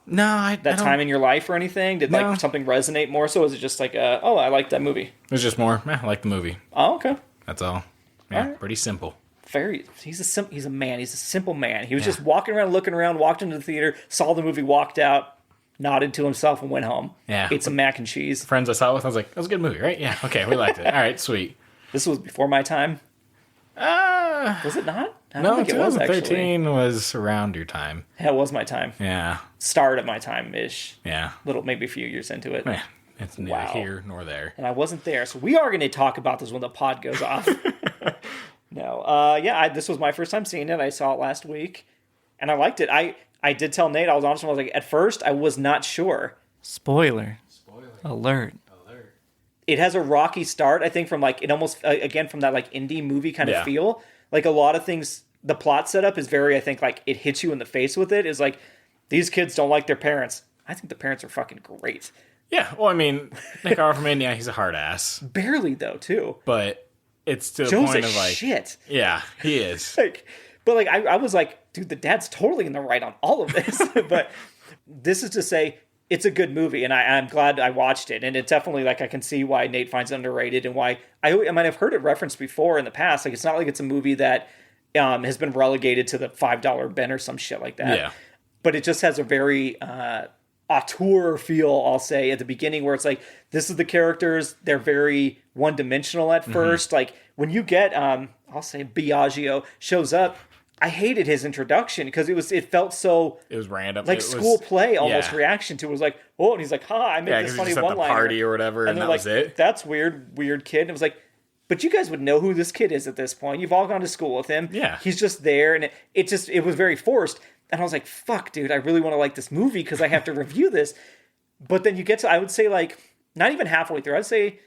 no, I time in your life or anything? Did like something resonate more so? Is it just like, oh, I like that movie? It was just more, I like the movie. Oh, okay. That's all. Yeah, right. Pretty simple. He's a man. He's a simple man. He was just walking around, looking around, walked into the theater, saw the movie, walked out, nodded to himself, and went home. Yeah. Ate some mac and cheese. Friends I saw it with, I was like, that was a good movie, right? Yeah, okay, we liked it. All right, sweet. This was before my time? Was it not? I don't think it was, actually. 2013 was around your time. Yeah, it was my time. Yeah. Start of my time-ish. Yeah. Maybe a few years into it. Yeah. It's neither here nor there. And I wasn't there, so we are going to talk about this when the pod goes off. No. This was my first time seeing it. I saw it last week, and I liked it. I did tell Nate, I was honest, I was like, at first, I was not sure. Spoiler. Alert. It has a rocky start, I think, from like, it almost, again, from that like indie movie kind of feel. Like a lot of things, the plot setup is very, I think, like it hits you in the face with it. Is like, these kids don't like their parents. I think the parents are fucking great. Yeah, well, I mean, Nick Offerman, yeah, he's a hard ass. Barely, though, too. But it's to the Joe's point of like... shit. Yeah, he is. But I was like, dude, the dad's totally in the right on all of this. But this is to say, it's a good movie, and I'm glad I watched it. And it definitely, like, I can see why Nate finds it underrated and why... I might have heard it referenced before in the past. Like, it's not like it's a movie that has been relegated to the $5 bin or some shit like that. Yeah. But it just has a very... auteur feel, I'll say, at the beginning, where it's like, this is the characters, they're very one-dimensional at first. Like, when you get, I'll say, Biagio shows up, I hated his introduction, because it felt so... It was random. Like, school play, almost, reaction to it. It was like, oh, and he's like, I made this funny one-liner. The party or whatever, and that was it. That's weird kid. And it was like, but you guys would know who this kid is at this point. You've all gone to school with him. Yeah. He's just there, and it was very forced. And I was like, fuck, dude, I really want to like this movie because I have to review this. But then you get to, I would say, like, not even halfway through. I'd say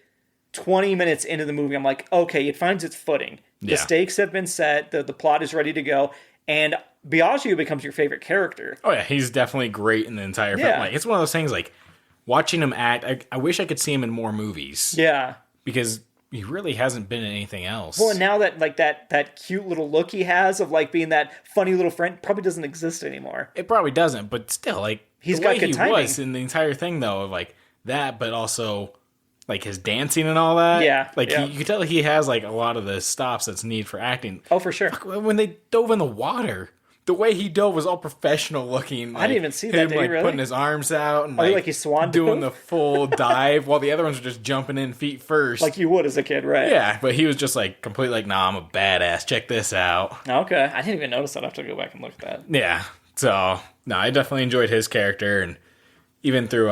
20 minutes into the movie, I'm like, okay, it finds its footing. The stakes have been set. The plot is ready to go. And Biagio becomes your favorite character. Oh, yeah. He's definitely great in the entire film. Like, it's one of those things, like, watching him act, I wish I could see him in more movies. Yeah. Because... he really hasn't been in anything else. Well, and now that like that cute little look he has of like being that funny little friend probably doesn't exist anymore. It probably doesn't, but still, like he's got good timing. He was in the entire thing though, of like that, but also like his dancing and all that. Yeah, like you can tell he has like a lot of the stops that's need for acting. Oh, for sure. When they dove in the water. The way he dove was all professional looking. Like, I didn't even see that. Did he really? Putting his arms out and like he's swan doing the full dive, while the other ones are just jumping in feet first, like you would as a kid, right? Yeah, but he was just like completely like, "Nah, I'm a badass. Check this out." Okay, I didn't even notice that. I have to go back and look at that. Yeah, so no, I definitely enjoyed his character, and even through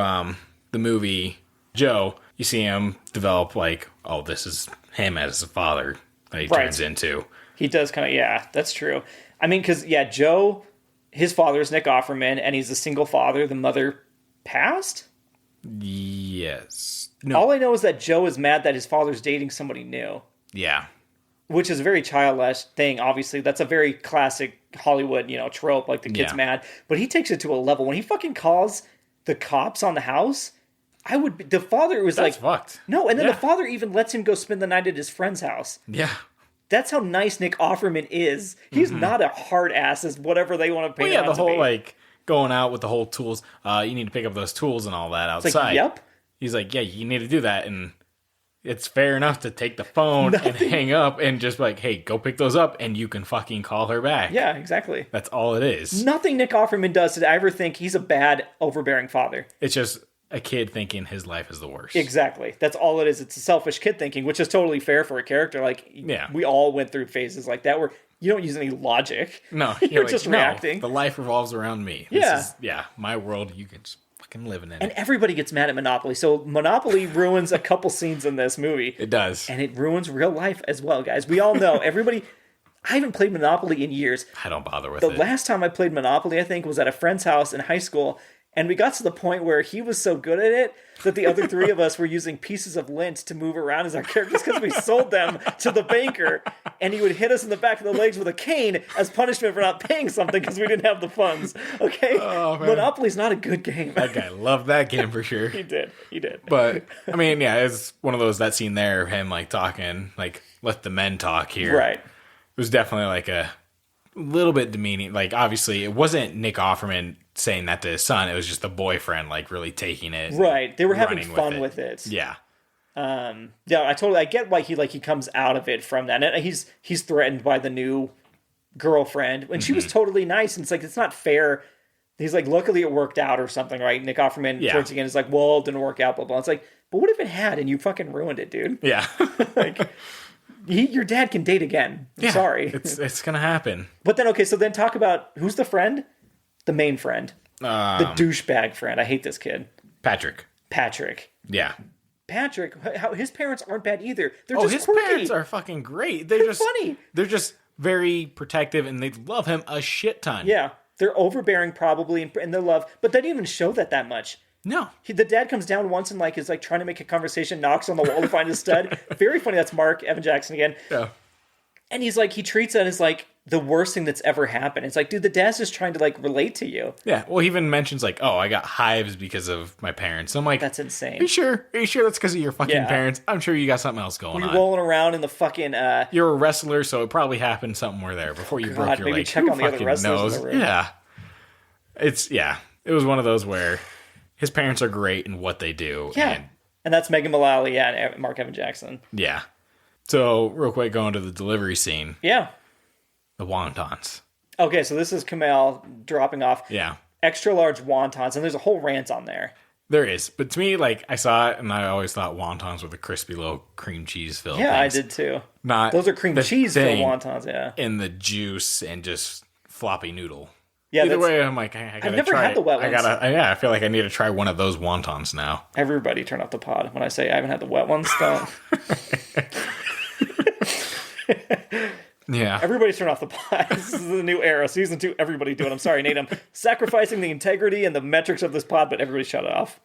the movie Joe, you see him develop like, oh, this is him as a father that he turns into. He does kind of, yeah, that's true. I mean, because, Joe, his father is Nick Offerman, and he's a single father. The mother passed? Yes. No. All I know is that Joe is mad that his father's dating somebody new. Yeah. Which is a very childish thing, obviously. That's a very classic Hollywood, trope, like the kid's mad. But he takes it to a level. When he fucking calls the cops on the house, the father was that's like... fucked. No, and then the father even lets him go spend the night at his friend's house. Yeah. That's how nice Nick Offerman is. He's not a hard ass as whatever they want to paint him out to be. The whole, like, going out with the whole tools. You need to pick up those tools and all that outside. It's like, yep. He's like, yeah, you need to do that. And it's fair enough to take the phone and hang up and just like, hey, go pick those up and you can fucking call her back. Yeah, exactly. That's all it is. Nothing Nick Offerman does did I ever think he's a bad, overbearing father. It's just... a kid thinking his life is the worst. Exactly. That's all it is. It's a selfish kid thinking, which is totally fair for a character. Like, we all went through phases like that where you don't use any logic. No. You're like, just reacting. The life revolves around me. Yeah. This is, my world. You can just fucking live in it. And everybody gets mad at Monopoly. So Monopoly ruins a couple scenes in this movie. It does. And it ruins real life as well, guys. We all know. Everybody... I haven't played Monopoly in years. I don't bother with it. The last time I played Monopoly, I think, was at a friend's house in high school. And we got to the point where he was so good at it that the other three of us were using pieces of lint to move around as our characters because we sold them to the banker. And he would hit us in the back of the legs with a cane as punishment for not paying something because we didn't have the funds. Okay? Oh, Monopoly's not a good game. That guy loved that game for sure. He did. But, I mean, yeah, it's one of those, that scene there, him, like, talking, like, let the men talk here. Right. It was definitely, like, a little bit demeaning. Like, obviously, it wasn't Nick Offerman saying that to his son. It was just the boyfriend, like, really taking it. Right. They were having fun with it. Yeah. Yeah, I get why he comes out of it from that. And he's threatened by the new girlfriend. And she was totally nice. And it's like, it's not fair. He's like, luckily it worked out or something, right? Nick Offerman towards the end is like, well, it didn't work out, blah, blah. It's like, but what if it had and you fucking ruined it, dude? Yeah. Like, your dad can date again. I'm sorry. It's going to happen. But then, okay, so then talk about, who's the friend? The main friend. The douchebag friend. I hate this kid. Patrick. Yeah. Patrick, his parents aren't bad either. They're just his quirky. parents are fucking great. They're just funny. They're just very protective, and they love him a shit ton. Yeah. They're overbearing probably in their love, but they didn't even show that much. No. The dad comes down once and is like trying to make a conversation, knocks on the wall to find his stud. Very funny. That's Mark Evan Jackson again. Yeah. And he's like, he treats it as like the worst thing that's ever happened. It's like, dude, the dad's just trying to like relate to you. Yeah. Well, he even mentions like, oh, I got hives because of my parents. I'm like, that's insane. Are you sure that's because of your fucking parents? I'm sure you got something else going on. You're rolling around in the fucking... You're a wrestler, so it probably happened somewhere there before you broke your leg. Check on the other wrestlers in the room. Yeah. It was one of those where his parents are great in what they do. Yeah. And that's Megan Mullally, and Mark Evan Jackson. Yeah. So, real quick, going to the delivery scene. Yeah. The wontons. Okay, so this is Kumail dropping off. Yeah. Extra large wontons, and there's a whole rant on there. There is. But to me, like, I saw it, and I always thought wontons were the crispy little cream cheese filled Yeah, things. I did too. Those are cream cheese filled wontons, yeah. In the juice and just floppy noodle. Yeah, either way, I'm like, I gotta I've never try had the wet ones. I feel like I need to try one of those wontons now. Everybody turn off the pod when I say I haven't had the wet ones. Yeah. Everybody turn off the pod. This is the new era. Season 2, everybody do it. I'm sorry, Nate. I'm sacrificing the integrity and the metrics of this pod, but everybody shut it off.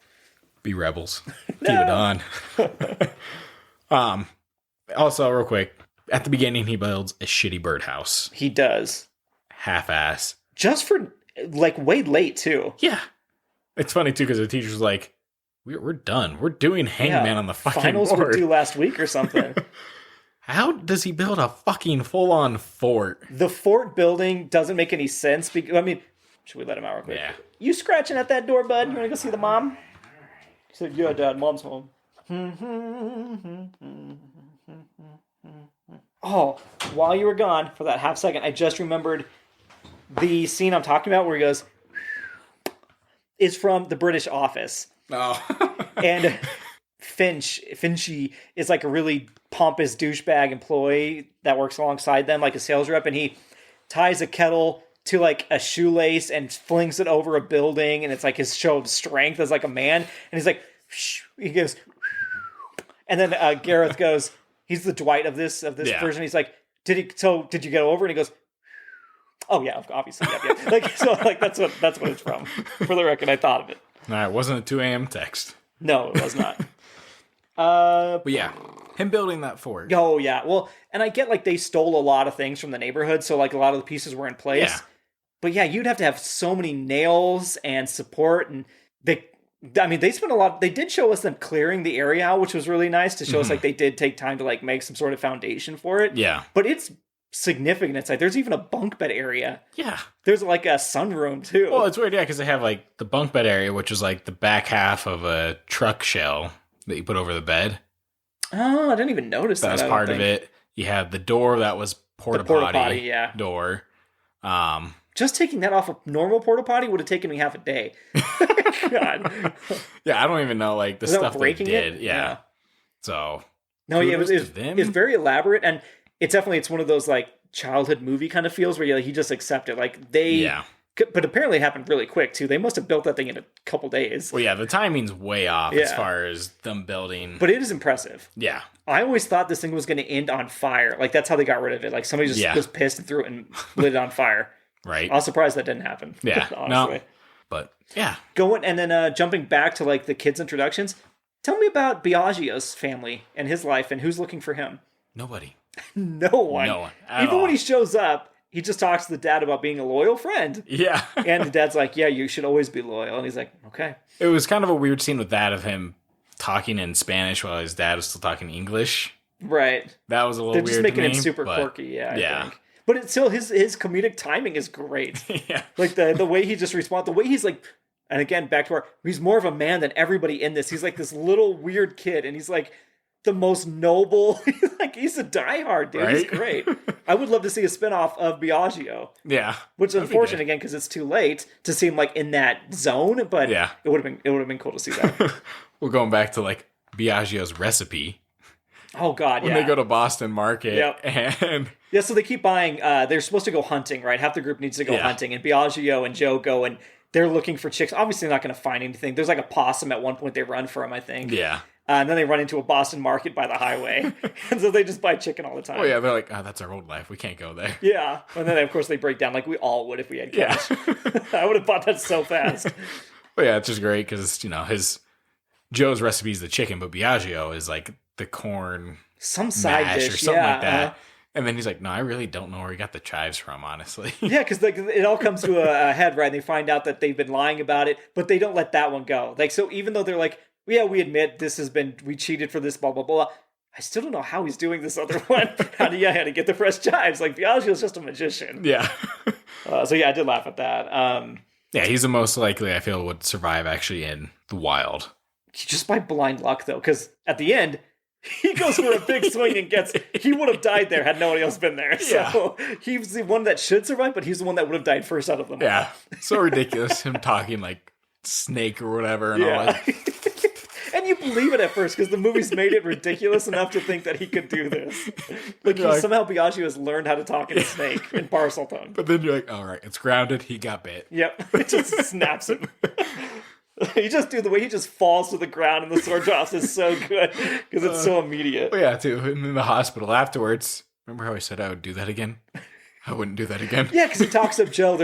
Be rebels. Keep it on. Also, real quick, at the beginning, he builds a shitty birdhouse. He does. Half-ass. Just for, like, way late, too. Yeah. It's funny, too, because the teacher's like, we're done. We're doing Hangman on the fucking finals board. were due last week or something. How does he build a fucking full-on fort? The fort building doesn't make any sense. Should we let him out real quick? Yeah. You scratching at that door, bud? You want to go see the mom? He said, yeah, Dad, Mom's home. Oh, while you were gone for that half second, I just remembered the scene I'm talking about where he goes, is from The British Office. Oh. And Finchy is like a really pompous douchebag employee that works alongside them, like a sales rep, and he ties a kettle to like a shoelace and flings it over a building, and it's like his show of strength as like a man, and he's like, he goes, and then Gareth goes, he's the Dwight of this version. He's like, did you get over? And he goes, oh yeah, obviously, yeah. Like, so like that's what it's from. For the record, I thought of it. All right, wasn't a 2 a.m. text. No, it was not. But yeah, him building that fort. Oh yeah, well, and I get like they stole a lot of things from the neighborhood, so like a lot of the pieces were in place. Yeah. But yeah, you'd have to have so many nails and support, and they spent a lot. They did show us them clearing the area out, which was really nice to show us like they did take time to like make some sort of foundation for it. Yeah, but it's significant. It's like there's even a bunk bed area. Yeah, there's like a sunroom too. Well, it's weird, yeah, because they have like the bunk bed area, which is like the back half of a truck shell that you put over the bed. Oh, I didn't even notice that. That was part of it. You had the door that was porta potty yeah. door. Just taking that off a normal porta potty would have taken me half a day. God. Yeah, I don't even know like the stuff they did. It? Yeah. So. No, yeah, it's very elaborate, and it's one of those like childhood movie kind of feels where you just accept it. Like they. Yeah. But apparently it happened really quick too. They must have built that thing in a couple days. Well, yeah, the timing's way off as far as them building. But it is impressive. Yeah. I always thought this thing was going to end on fire. Like that's how they got rid of it. Like somebody just was pissed and threw it and lit it on fire. Right. I was surprised that didn't happen. Yeah. Honestly. No. But yeah. Going and then jumping back to like the kids' introductions. Tell me about Biagio's family and his life and who's looking for him. Nobody. No one. No one. Even when he shows up, he just talks to the dad about being a loyal friend. Yeah. And the dad's like, yeah, you should always be loyal. And he's like, okay. It was kind of a weird scene with that of him talking in Spanish while his dad was still talking English. Right. That was a little weird. They're just making him super but, quirky, I think. But it's still his comedic timing is great. Yeah. Like the way he just responds, the way he's like, and again, back to he's more of a man than everybody in this. He's like this little weird kid, and he's like the most noble. Like he's a diehard dude. Right? He's great. I would love to see a spinoff of Biagio. Yeah, which is unfortunate again because it's too late to see him like in that zone. But yeah, it would have been cool to see that. We're going back to like Biagio's recipe. Oh God, when they go to Boston Market and so they keep buying. They're supposed to go hunting, right? Half the group needs to go hunting, and Biagio and Joe go and they're looking for chicks. Obviously, not going to find anything. There's like a possum at one point they run from, I think. Yeah. And then they run into a Boston Market by the highway. And so they just buy chicken all the time. Oh, yeah. They're like, oh, that's our old life. We can't go there. Yeah. And then, of course, they break down like we all would if we had cash. Yeah. I would have bought that so fast. Well, yeah, it's just great because, Joe's recipe is the chicken, but Biagio is like the corn. Some side dish. Or something like that. And then he's like, no, I really don't know where he got the chives from, honestly. Yeah, because like, it all comes to a head, right? And they find out that they've been lying about it, but they don't let that one go. Like, so even though they're like, yeah, we admit we cheated for this, blah, blah, blah. I still don't know how he's doing this other one. How to get the fresh chives. Like, Biagio's just a magician. Yeah. So yeah, I did laugh at that. Yeah, he's the most likely, I feel, would survive actually in the wild. Just by blind luck, though, because at the end, he goes for a big swing and he would have died there had nobody else been there. So he's the one that should survive, but he's the one that would have died first out of them all. Yeah. So ridiculous. Him talking like snake or whatever and all that. And you believe it at first because the movie's made it ridiculous enough to think that he could do this. Like somehow Biagio has learned how to talk in snake in Parseltongue. But then you're like, all right, it's grounded. He got bit. Yep. It just snaps him. The way he just falls to the ground and the sword drops is so good because it's so immediate. Yeah, too. And in the hospital afterwards, remember how I said I would do that again? I wouldn't do that again. Yeah, because he talks up Joe.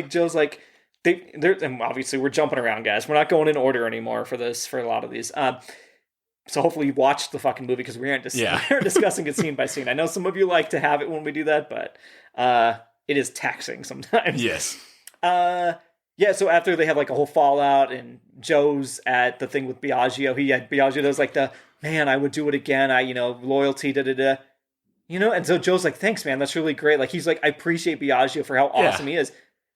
Joe's like, and obviously we're jumping around, guys. We're not going in order anymore for a lot of these. So hopefully you watched the fucking movie because we aren't discussing it scene by scene. I know some of you like to have it when we do that, but it is taxing sometimes. Yes. Yeah, so after they have like a whole fallout and Joe's at the thing with Biagio, Biagio does like man, I would do it again. Loyalty, da-da-da. And so Joe's like, thanks, man. That's really great. Like, he's like, I appreciate Biagio for how awesome he is.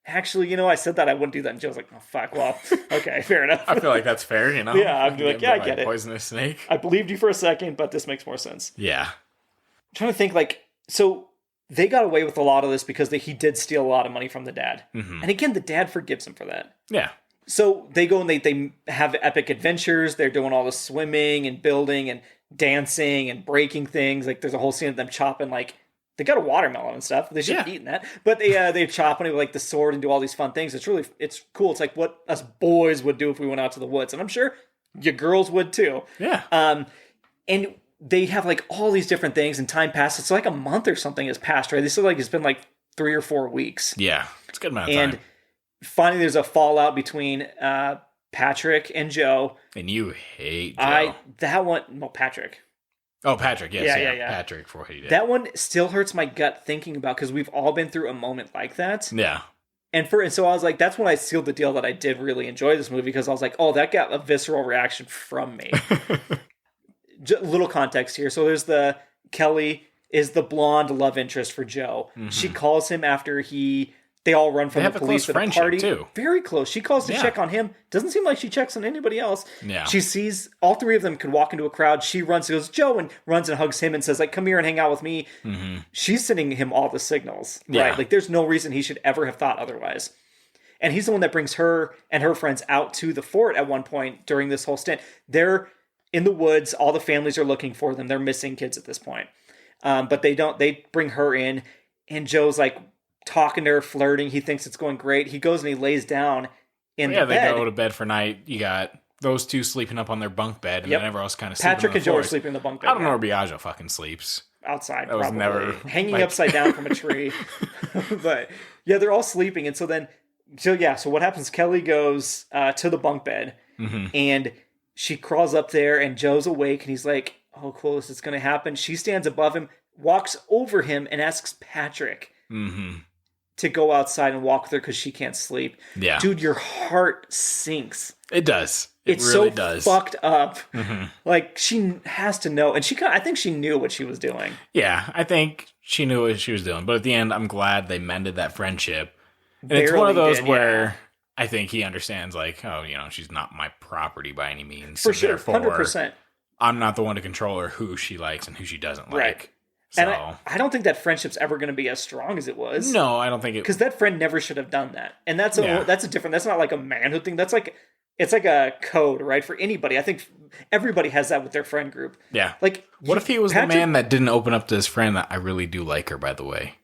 Actually, I said that I wouldn't do that. And Joe's like, oh, fuck. Well, okay, fair enough. I feel like that's fair, Yeah, I'd be like, yeah, I get it. Poisonous snake. I believed you for a second, but this makes more sense. Yeah. I'm trying to think, so they got away with a lot of this because he did steal a lot of money from the dad. Mm-hmm. And again, the dad forgives him for that. Yeah. So they go and they have epic adventures. They're doing all the swimming and building and dancing and breaking things. Like there's a whole scene of them chopping they got a watermelon and stuff. They should have eaten that. But they chop on it with the sword and do all these fun things. It's cool. It's like what us boys would do if we went out to the woods. And I'm sure your girls would too. Yeah. And they have all these different things and time passes. So a month or something has passed, right? They still it's been 3 or 4 weeks. Yeah. It's a good amount of time. And finally there's a fallout between Patrick and Joe. And you hate Joe. Patrick. Oh, Patrick, yes. Yeah. Patrick for what he did. That one still hurts my gut thinking about because we've all been through a moment like that. Yeah. And so I was like, that's when I sealed the deal that I did really enjoy this movie because I was like, oh, that got a visceral reaction from me. Little context here. So there's Kelly is the blonde love interest for Joe. Mm-hmm. She calls him after they all run from the police at a party. Too. Very close. She calls to check on him. Doesn't seem like she checks on anybody else. Yeah. She sees all three of them could walk into a crowd. She runs, goes, Joe, and runs and hugs him and says, come here and hang out with me. Mm-hmm. She's sending him all the signals. Yeah. Right? There's no reason he should ever have thought otherwise. And he's the one that brings her and her friends out to the fort at one point during this whole stint. They're in the woods. All the families are looking for them. They're missing kids at this point. But they bring her in, and Joe's talking to her, flirting. He thinks it's going great. He goes and he lays down in the bed. Yeah, they go to bed for night. You got those two sleeping up on their bunk bed, and then everyone else kind of sleeping Patrick and Joe are sleeping in the bunk bed. I don't know where Biagio fucking sleeps. Outside, that probably. Hanging upside down from a tree. But, yeah, they're all sleeping. And so then So what happens, Kelly goes to the bunk bed, and she crawls up there, and Joe's awake, and he's like, oh, cool, this is going to happen. She stands above him, walks over him, and asks Patrick to go outside and walk with her because she can't sleep. Yeah. Dude, your heart sinks. It does. It's really so does. fucked up. Like, she has to know. And I think she knew what she was doing. Yeah, I think she knew what she was doing. But at the end, I'm glad they mended that friendship. And it's one of those where I think he understands, like, oh, she's not my property by any means. For sure, 100%. I'm not the one to control her who she likes and who she doesn't like. Right. So, and I don't think that friendship's ever going to be as strong as it was. No, I don't think it... Because that friend never should have done that. And that's a different... That's not like a manhood thing. That's like... It's like a code, right? For anybody. I think everybody has that with their friend group. Yeah. Like, what if he was the man that didn't open up to his friend that I really do like her, by the way?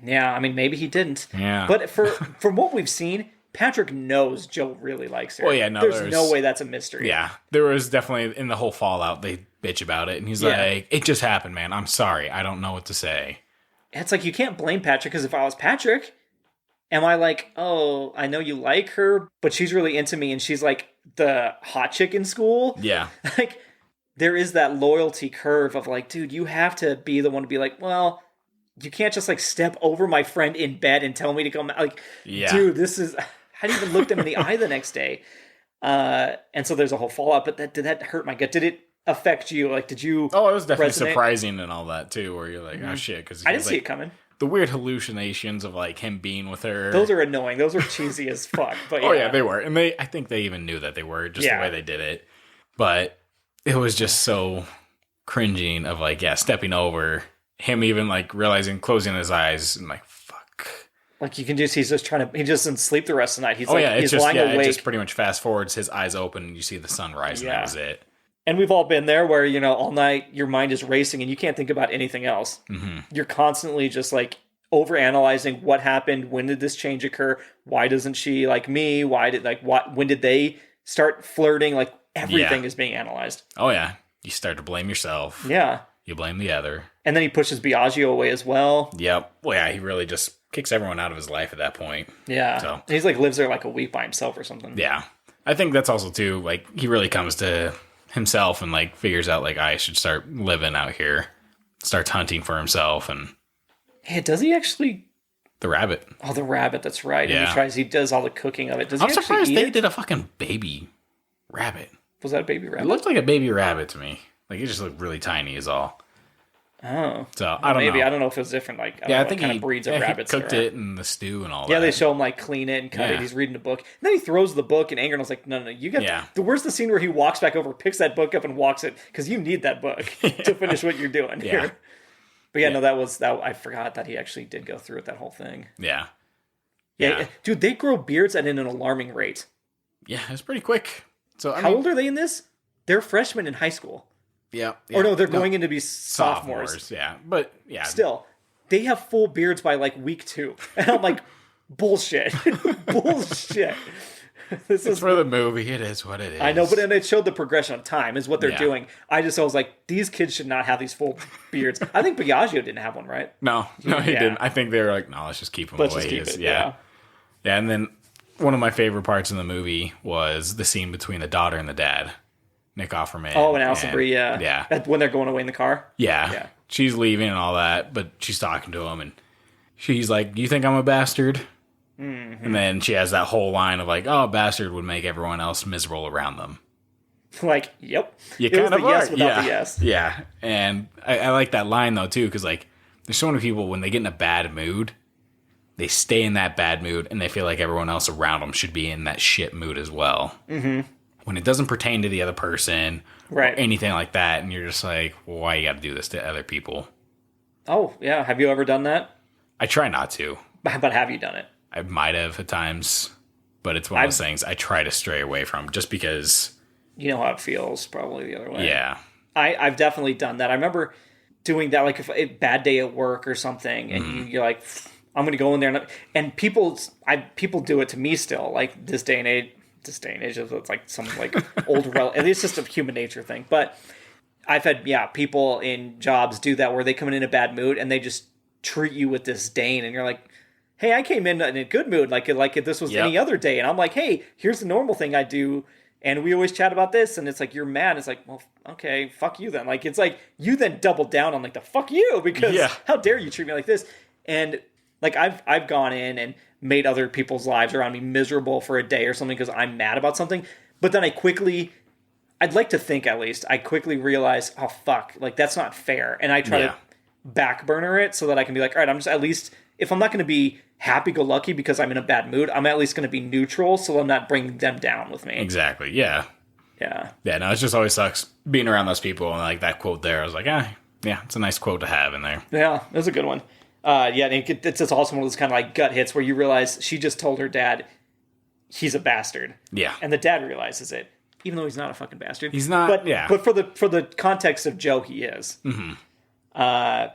Yeah, I mean, maybe he didn't. Yeah. But from what we've seen, Patrick knows Joe really likes her. Oh, yeah, no, there's no way that's a mystery. Yeah, there was definitely, in the whole fallout, they bitch about it, and he's like, it just happened, man. I'm sorry. I don't know what to say. It's like, you can't blame Patrick, because if I was Patrick, am I like, oh, I know you like her, but she's really into me, and she's like the hot chick in school? Yeah. Like, there is that loyalty curve of like, dude, you have to be the one to be like, well... You can't just like step over my friend in bed and tell me to come. Like, dude, this is. I didn't even look them in the eye the next day. And so there's a whole fallout. But did that hurt my gut? Did it affect you? Like, did you? Oh, it was definitely surprising and all that too. Where you're like, oh shit, because I didn't see it coming. The weird hallucinations of like him being with her. Those are annoying. Those are cheesy as fuck. But oh yeah, they were, and I think they even knew that they were just the way they did it. But it was just so cringing of like, stepping over. Him even like realizing, closing his eyes, and like, fuck. Like, you can just, he's just trying to, he just doesn't sleep the rest of the night. He's he's just, lying awake. It just pretty much fast forwards, his eyes open, and you see the sunrise, and that was it. And we've all been there where, all night your mind is racing and you can't think about anything else. You're constantly just like overanalyzing what happened, when did this change occur, why doesn't she like me, when did they start flirting, like everything is being analyzed. Oh yeah, you start to blame yourself. Yeah. You blame the other. And then he pushes Biagio away as well. Yep. Well, yeah, he really just kicks everyone out of his life at that point. Yeah. So he's like lives there like a week by himself or something. Yeah. I think that's also too, like, he really comes to himself and like figures out like, I should start living out here. Starts hunting for himself. And hey, does he actually? The rabbit. Oh, the rabbit, that's right. Yeah. And he does all the cooking of it. I'm surprised they did a fucking baby rabbit. Was that a baby rabbit? It looked like a baby rabbit to me. Like, it just looked really tiny is all. Oh. So, I don't know. I don't know if it was different. Like, I think kind of breeds of rabbits. He cooked it in the stew and all that. Yeah, they show him, like, clean it and cut it. He's reading a book. And then he throws the book in anger, and I was like, no, you got... Where's the scene where he walks back over, picks that book up, and walks it? Because you need that book to finish what you're doing here. But no, that I forgot that he actually did go through it, that whole thing. Yeah. Dude, they grow beards at an alarming rate. Yeah, it's pretty quick. So How old are they in this? They're freshmen in high school. Yeah. Or no, they're going in to be sophomores. Yeah. But yeah. Still, they have full beards by like week 2. And I'm like, bullshit. Bullshit. It's for the movie. It is what it is. I know, but then it showed the progression of time is what they're doing. I was like, these kids should not have these full beards. I think Biagio didn't have one, right? No, he didn't. I think they were like, no, let's just keep him the way he is. Yeah, and then one of my favorite parts in the movie was the scene between the daughter and the dad. Nick Offerman. Oh, and Alison Brie, yeah. When they're going away in the car? Yeah. She's leaving and all that, but she's talking to him, and she's like, do you think I'm a bastard? Mm-hmm. And then she has that whole line of like, oh, a bastard would make everyone else miserable around them. Like, yep. You kind of are. Yes without the yes. Yeah. And I like that line, though, too, because like, there's so many people, when they get in a bad mood, they stay in that bad mood, and they feel like everyone else around them should be in that shit mood as well. Mm-hmm. When it doesn't pertain to the other person, or anything like that, and you're just like, well, why you got to do this to other people? Oh, yeah. Have you ever done that? I try not to. But have you done it? I might have at times, but it's one of those things I try to stray away from just because... You know how it feels, probably the other way. Yeah. I've definitely done that. I remember doing that, like if a bad day at work or something, and you're like, I'm going to go in there, and people do it to me still, like this day and age, it's like some like old relic. It's just a human nature thing. But I've had people in jobs do that where they come in a bad mood and they just treat you with disdain, and you're like, hey, I came in a good mood, like if this was any other day, and I'm like, hey, here's the normal thing I do, and we always chat about this, and it's like, you're mad. It's like, well, okay, fuck you then. Like, it's like, you then double down on like the fuck you, because how dare you treat me like this? And like, I've gone in and made other people's lives around me miserable for a day or something because I'm mad about something, but then I'd like to think at least, I quickly realize, oh fuck, like that's not fair, and I try to back burner it so that I can be like, all right, I'm just, at least, if I'm not going to be happy-go-lucky because I'm in a bad mood, I'm at least going to be neutral so I'm not bringing them down with me. Exactly, yeah. Yeah. Yeah, no, it just always sucks being around those people, and like that quote there, I was like, yeah, it's a nice quote to have in there. Yeah, that's a good one. It's just also one of those kind of like gut hits where you realize she just told her dad he's a bastard. Yeah. And the dad realizes it, even though he's not a fucking bastard. He's not, But for the context of Joe, he is. Mm-hmm. I'm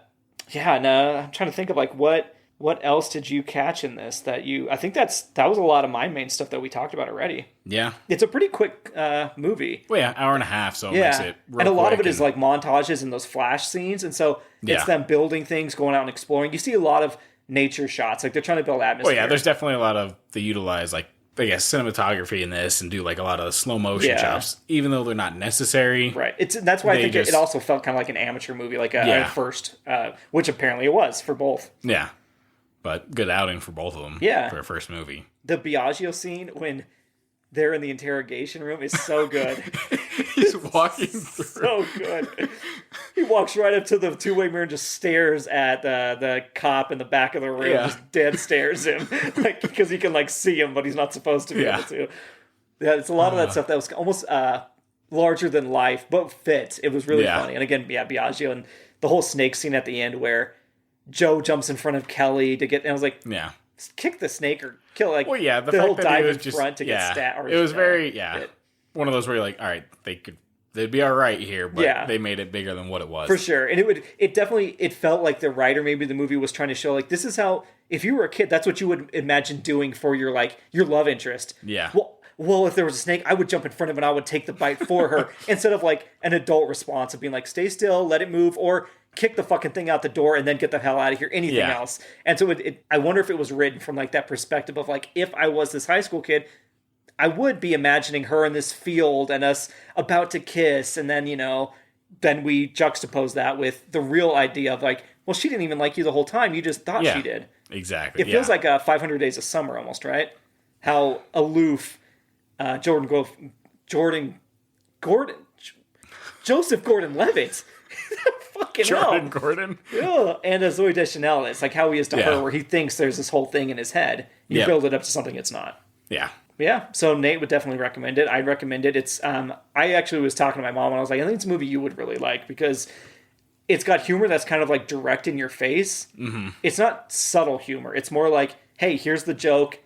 trying to think of like what else did you catch in this that I think that was a lot of my main stuff that we talked about already. Yeah. It's a pretty quick movie. Well, yeah, hour and a half, so it makes it real and a lot quick of it is like montages and those flash scenes, and so it's them building things, going out and exploring. You see a lot of nature shots, like they're trying to build atmosphere. Well, yeah, there's definitely a lot of, they utilize like, I guess, cinematography in this and do like a lot of slow motion shots, even though they're not necessary. Right. That's why I think it also felt kind of like an amateur movie, like at first, which apparently it was for both. Yeah. But good outing for both of them for a first movie. The Biagio scene when they're in the interrogation room is so good. He's walking through. So good. He walks right up to the two-way mirror and just stares at the cop in the back of the room, just dead stares him, like because he can like see him, but he's not supposed to be able to. Yeah, it's a lot of that stuff that was almost larger than life, but fit. It was really funny. And again, Biagio and the whole snake scene at the end where Joe jumps in front of Kelly to get, and I was like, kick the snake or kill, like, the whole dive in front to get stabbed. It was very, one of those where you're like, all right, they'd be all right here, but they made it bigger than what it was. For sure. And it felt like the writer, maybe the movie was trying to show, like, this is how, if you were a kid, that's what you would imagine doing for your love interest. Yeah. Well, if there was a snake, I would jump in front of it and I would take the bite for her instead of like an adult response of being like, stay still, let it move, or kick the fucking thing out the door and then get the hell out of here, anything else. And so I wonder if it was written from like that perspective of like, if I was this high school kid, I would be imagining her in this field and us about to kiss. And then, then we juxtapose that with the real idea of like, well, she didn't even like you the whole time. You just thought she did. Exactly. It feels like 500 Days of Summer almost, right? How aloof Joseph Gordon-Levitt. Fucking Jordan Gordon. Yeah. And Zoe Deschanel, it's like how he is to her, where he thinks there's this whole thing in his head. You build it up to something it's not. Yeah. Yeah. So Nate would definitely recommend it. I'd recommend it. It's I actually was talking to my mom and I was like, I think it's a movie you would really like because it's got humor that's kind of like direct in your face. Mm-hmm. It's not subtle humor. It's more like, hey, here's the joke.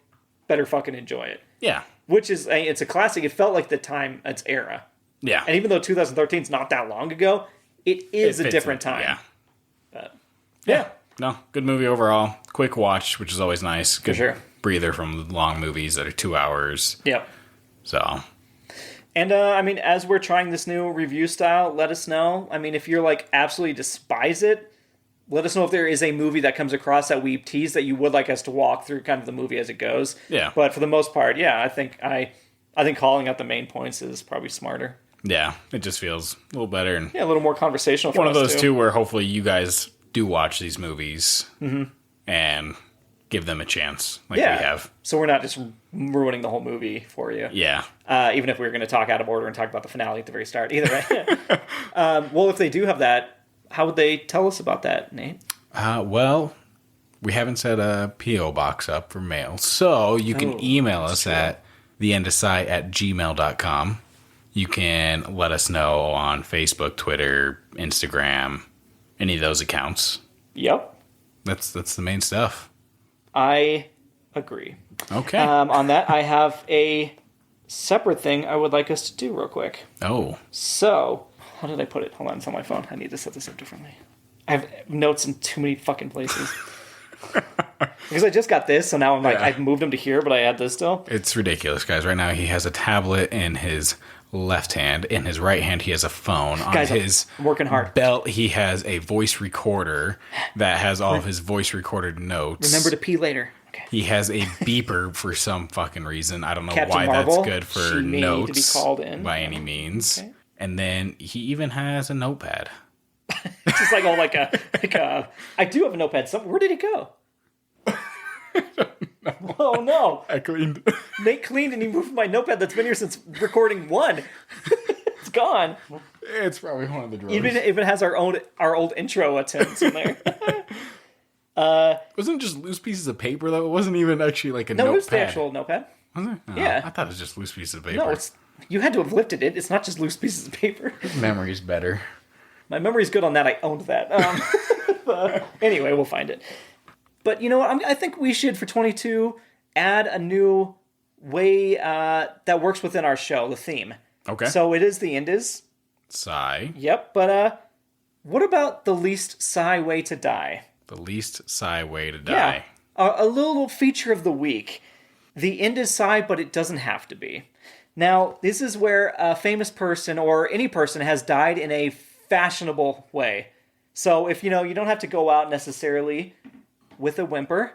Better fucking enjoy it. Yeah. Which is, it's a classic. It felt like the time, its era. Yeah. And even though 2013 is not that long ago, it is a different time. Yeah. But, yeah. No, good movie overall. Quick watch, which is always nice. Good breather from long movies that are 2 hours. Yep. So. And, as we're trying this new review style, let us know. If you're like absolutely despise it, let us know if there is a movie that comes across that we tease that you would like us to walk through kind of the movie as it goes. Yeah. But for the most part, I think calling out the main points is probably smarter. Yeah, it just feels a little better. And a little more conversational for us, one of those, too, where hopefully you guys do watch these movies and give them a chance like we have. So we're not just ruining the whole movie for you. Yeah. Even if we were going to talk out of order and talk about the finale at the very start. Either way. Well, if they do have that, how would they tell us about that, Nate? Well, we haven't set a P.O. box up for mail. So you can email us at theendasci@gmail.com. You can let us know on Facebook, Twitter, Instagram, any of those accounts. Yep. That's the main stuff. I agree. Okay. On that, I have a separate thing I would like us to do real quick. Oh. So, how did I put it? Hold on, it's on my phone. I need to set this up differently. I have notes in too many fucking places. Because I just got this, so now I'm like, I've moved them to here, but I had this still. It's ridiculous, guys. Right now, he has a tablet in his left hand. In his right hand, he has a phone. Guys, on his working hard belt, he has a voice recorder that has all of his voice recorded notes. Remember to pee later. Okay. He has a beeper for some fucking reason. I don't know Captain why Marvel, that's good for she may notes need to be called in. by any means. Okay. And then he even has a notepad. It's just like I do have a notepad. Where did it go? Oh no! I cleaned. Nate cleaned and he moved my notepad that's been here since recording 1. It's gone. It's probably one of the drawers. Even if it has our old intro attempts in there. Wasn't it just loose pieces of paper though? It wasn't even actually like a notepad. No, it was the actual notepad. Was it? Oh, yeah. I thought it was just loose pieces of paper. No, you had to have lifted it. It's not just loose pieces of paper. His memory's better. My memory's good on that. I owned that. Anyway, we'll find it. But you know what? I think we should, for 22, add a new way that works within our show, the theme. Okay. So it is the Indies. Sigh. Yep, but what about the least sigh way to die? The least sigh way to die. Yeah. A little feature of the week. The Indies sigh, but it doesn't have to be. Now, this is where a famous person or any person has died in a fashionable way. So if you don't have to go out necessarily with a whimper,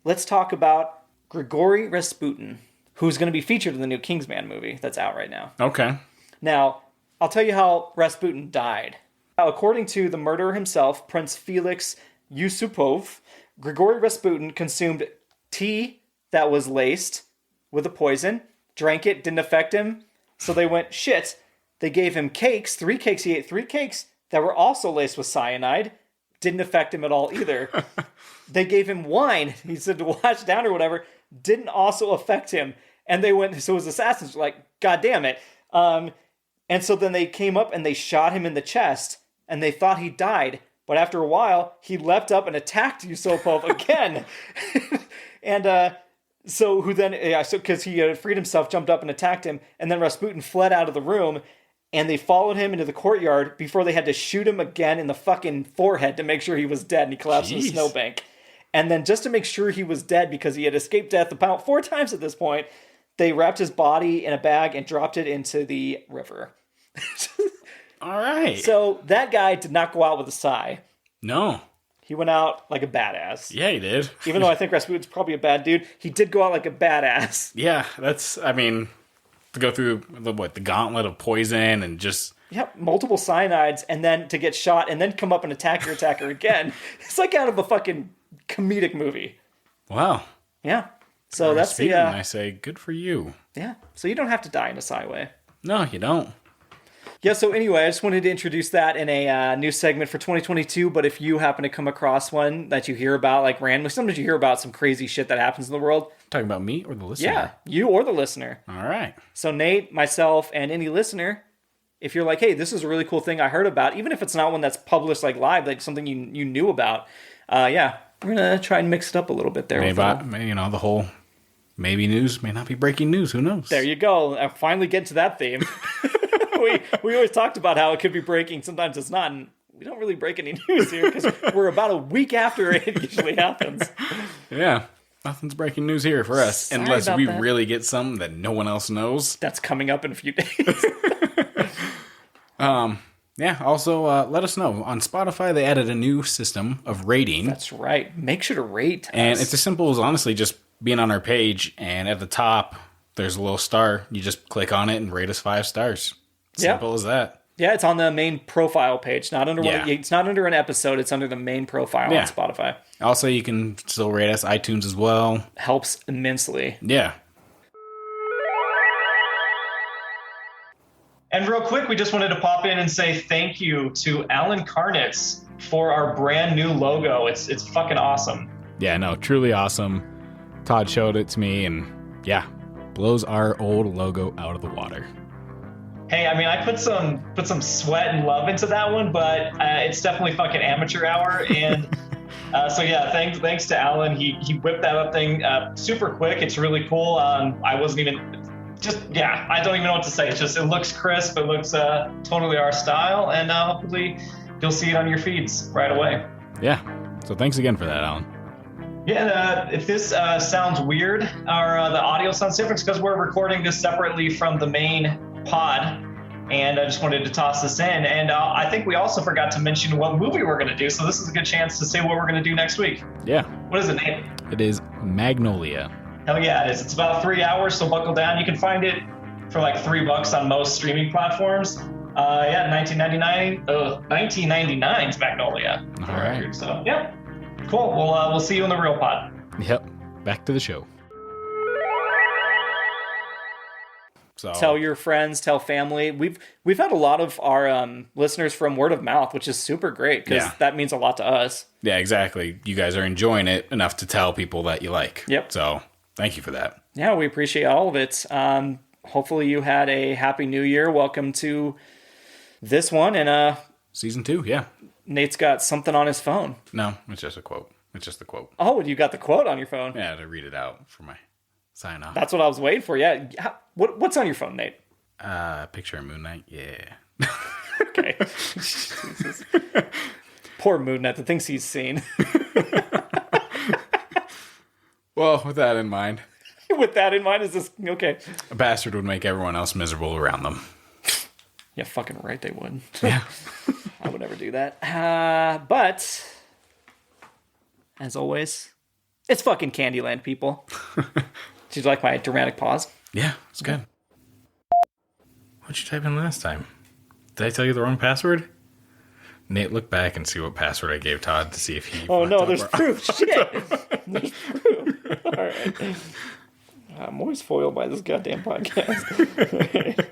let's talk about Grigory Rasputin, who's going to be featured in the new Kingsman movie that's out right now. Okay. Now, I'll tell you how Rasputin died. Now, according to the murderer himself, Prince Felix Yusupov, Grigory Rasputin consumed tea that was laced with a poison, drank it, didn't affect him, so they went, shit. They gave him cakes, 3 cakes. He ate 3 cakes that were also laced with cyanide. Didn't affect him at all either. They gave him wine. He said to wash down or whatever. Didn't also affect him. And they went, so his assassins were like, God damn it. And so then they came up and they shot him in the chest. And they thought he died. But after a while, he leapt up and attacked Yusupov again. And because he had freed himself, jumped up and attacked him. And then Rasputin fled out of the room. And they followed him into the courtyard before they had to shoot him again in the fucking forehead to make sure he was dead. And he collapsed in a snowbank. And then just to make sure he was dead because he had escaped death about 4 times at this point, they wrapped his body in a bag and dropped it into the river. All right. So that guy did not go out with a sigh. No. He went out like a badass. Yeah, he did. Even though I think Rasputin's probably a bad dude, he did go out like a badass. Yeah, to go through the gauntlet of poison and just... Yep, multiple cyanides, and then to get shot, and then come up and attack your attacker again. It's like out of a fucking comedic movie. Wow. Yeah. So that's the... I say, good for you. Yeah. So you don't have to die in a sigh way. No, you don't. Yeah, so anyway, I just wanted to introduce that in a new segment for 2022, but if you happen to come across one that you hear about, like randomly, sometimes you hear about some crazy shit that happens in the world. Talking about me or the listener? Yeah, you or the listener. All right. So Nate, myself, and any listener, if you're like, hey, this is a really cool thing I heard about, even if it's not one that's published like live, like something you knew about, we're going to try and mix it up a little bit there. Maybe, the whole maybe news may not be breaking news. Who knows? There you go. I finally get to that theme. we always talked about how it could be breaking. Sometimes it's not. And we don't really break any news here because we're about a week after it usually happens. Yeah. Nothing's breaking news here for us. Sorry unless we that. really get something that no one else knows. That's coming up in a few days. Yeah. Also, let us know. On Spotify, they added a new system of rating. That's right. Make sure to rate And us. it's as simple as honestly just being on our page, and at the top, there's a little star. You just click on it and rate us 5 stars. Simple as that. Yeah, it's on the main profile page. Not under it's not under an episode. It's under the main profile on Spotify. Also, you can still rate us iTunes as well. Helps immensely. Yeah. And real quick, we just wanted to pop in and say thank you to Alan Karnitz for our brand new logo. It's fucking awesome. Yeah, no, truly awesome. Todd showed it to me, and yeah, blows our old logo out of the water. Hey, I mean, I put some sweat and love into that one, but it's definitely fucking amateur hour. And so yeah, thanks to Alan. He whipped that up thing super quick. It's really cool. I wasn't even I don't even know what to say. It's just, it looks crisp. It looks totally our style, and hopefully you'll see it on your feeds right away. Yeah. So thanks again for that, Alan. Yeah, if this sounds weird or the audio sounds different, it's because we're recording this separately from the main pod, and I just wanted to toss this in. And I think we also forgot to mention what movie we're going to do, so this is a good chance to say what we're going to do next week. Yeah. What is it, Nate? It is Magnolia. Hell yeah, it is. It's about 3 hours, so buckle down. You can find it for like $3 on most streaming platforms. Yeah, 1999's Magnolia. All right. So yeah, cool. We'll see you in the real pod. Yep. Back to the show. So tell your friends, tell family. We've had a lot of our listeners from word of mouth, which is super great because that means a lot to us. Yeah, exactly. You guys are enjoying it enough to tell people that you like. Yep. So thank you for that. Yeah, we appreciate all of it. Hopefully you had a happy new year. Welcome to this one. And season 2, yeah. Nate's got something on his phone. No, it's just a quote. It's just the quote. Oh, you got the quote on your phone? Yeah, to read it out for my sign off. That's what I was waiting for. Yeah. What's on your phone, Nate? Picture of Moon Knight. Yeah. Okay. Jesus. Poor Moon Knight, the things he's seen. Well, with that in mind. With that in mind, is this okay? A bastard would make everyone else miserable around them. Yeah, fucking right they would. Yeah. I would never do that. But, as always, it's fucking Candyland, people. Did you like my dramatic pause? Yeah, it's good. What'd you type in last time? Did I tell you the wrong password? Nate, look back and see what password I gave Todd to see if he... Oh, no, there's proof. Shit. There's proof. All right. I'm always foiled by this goddamn podcast.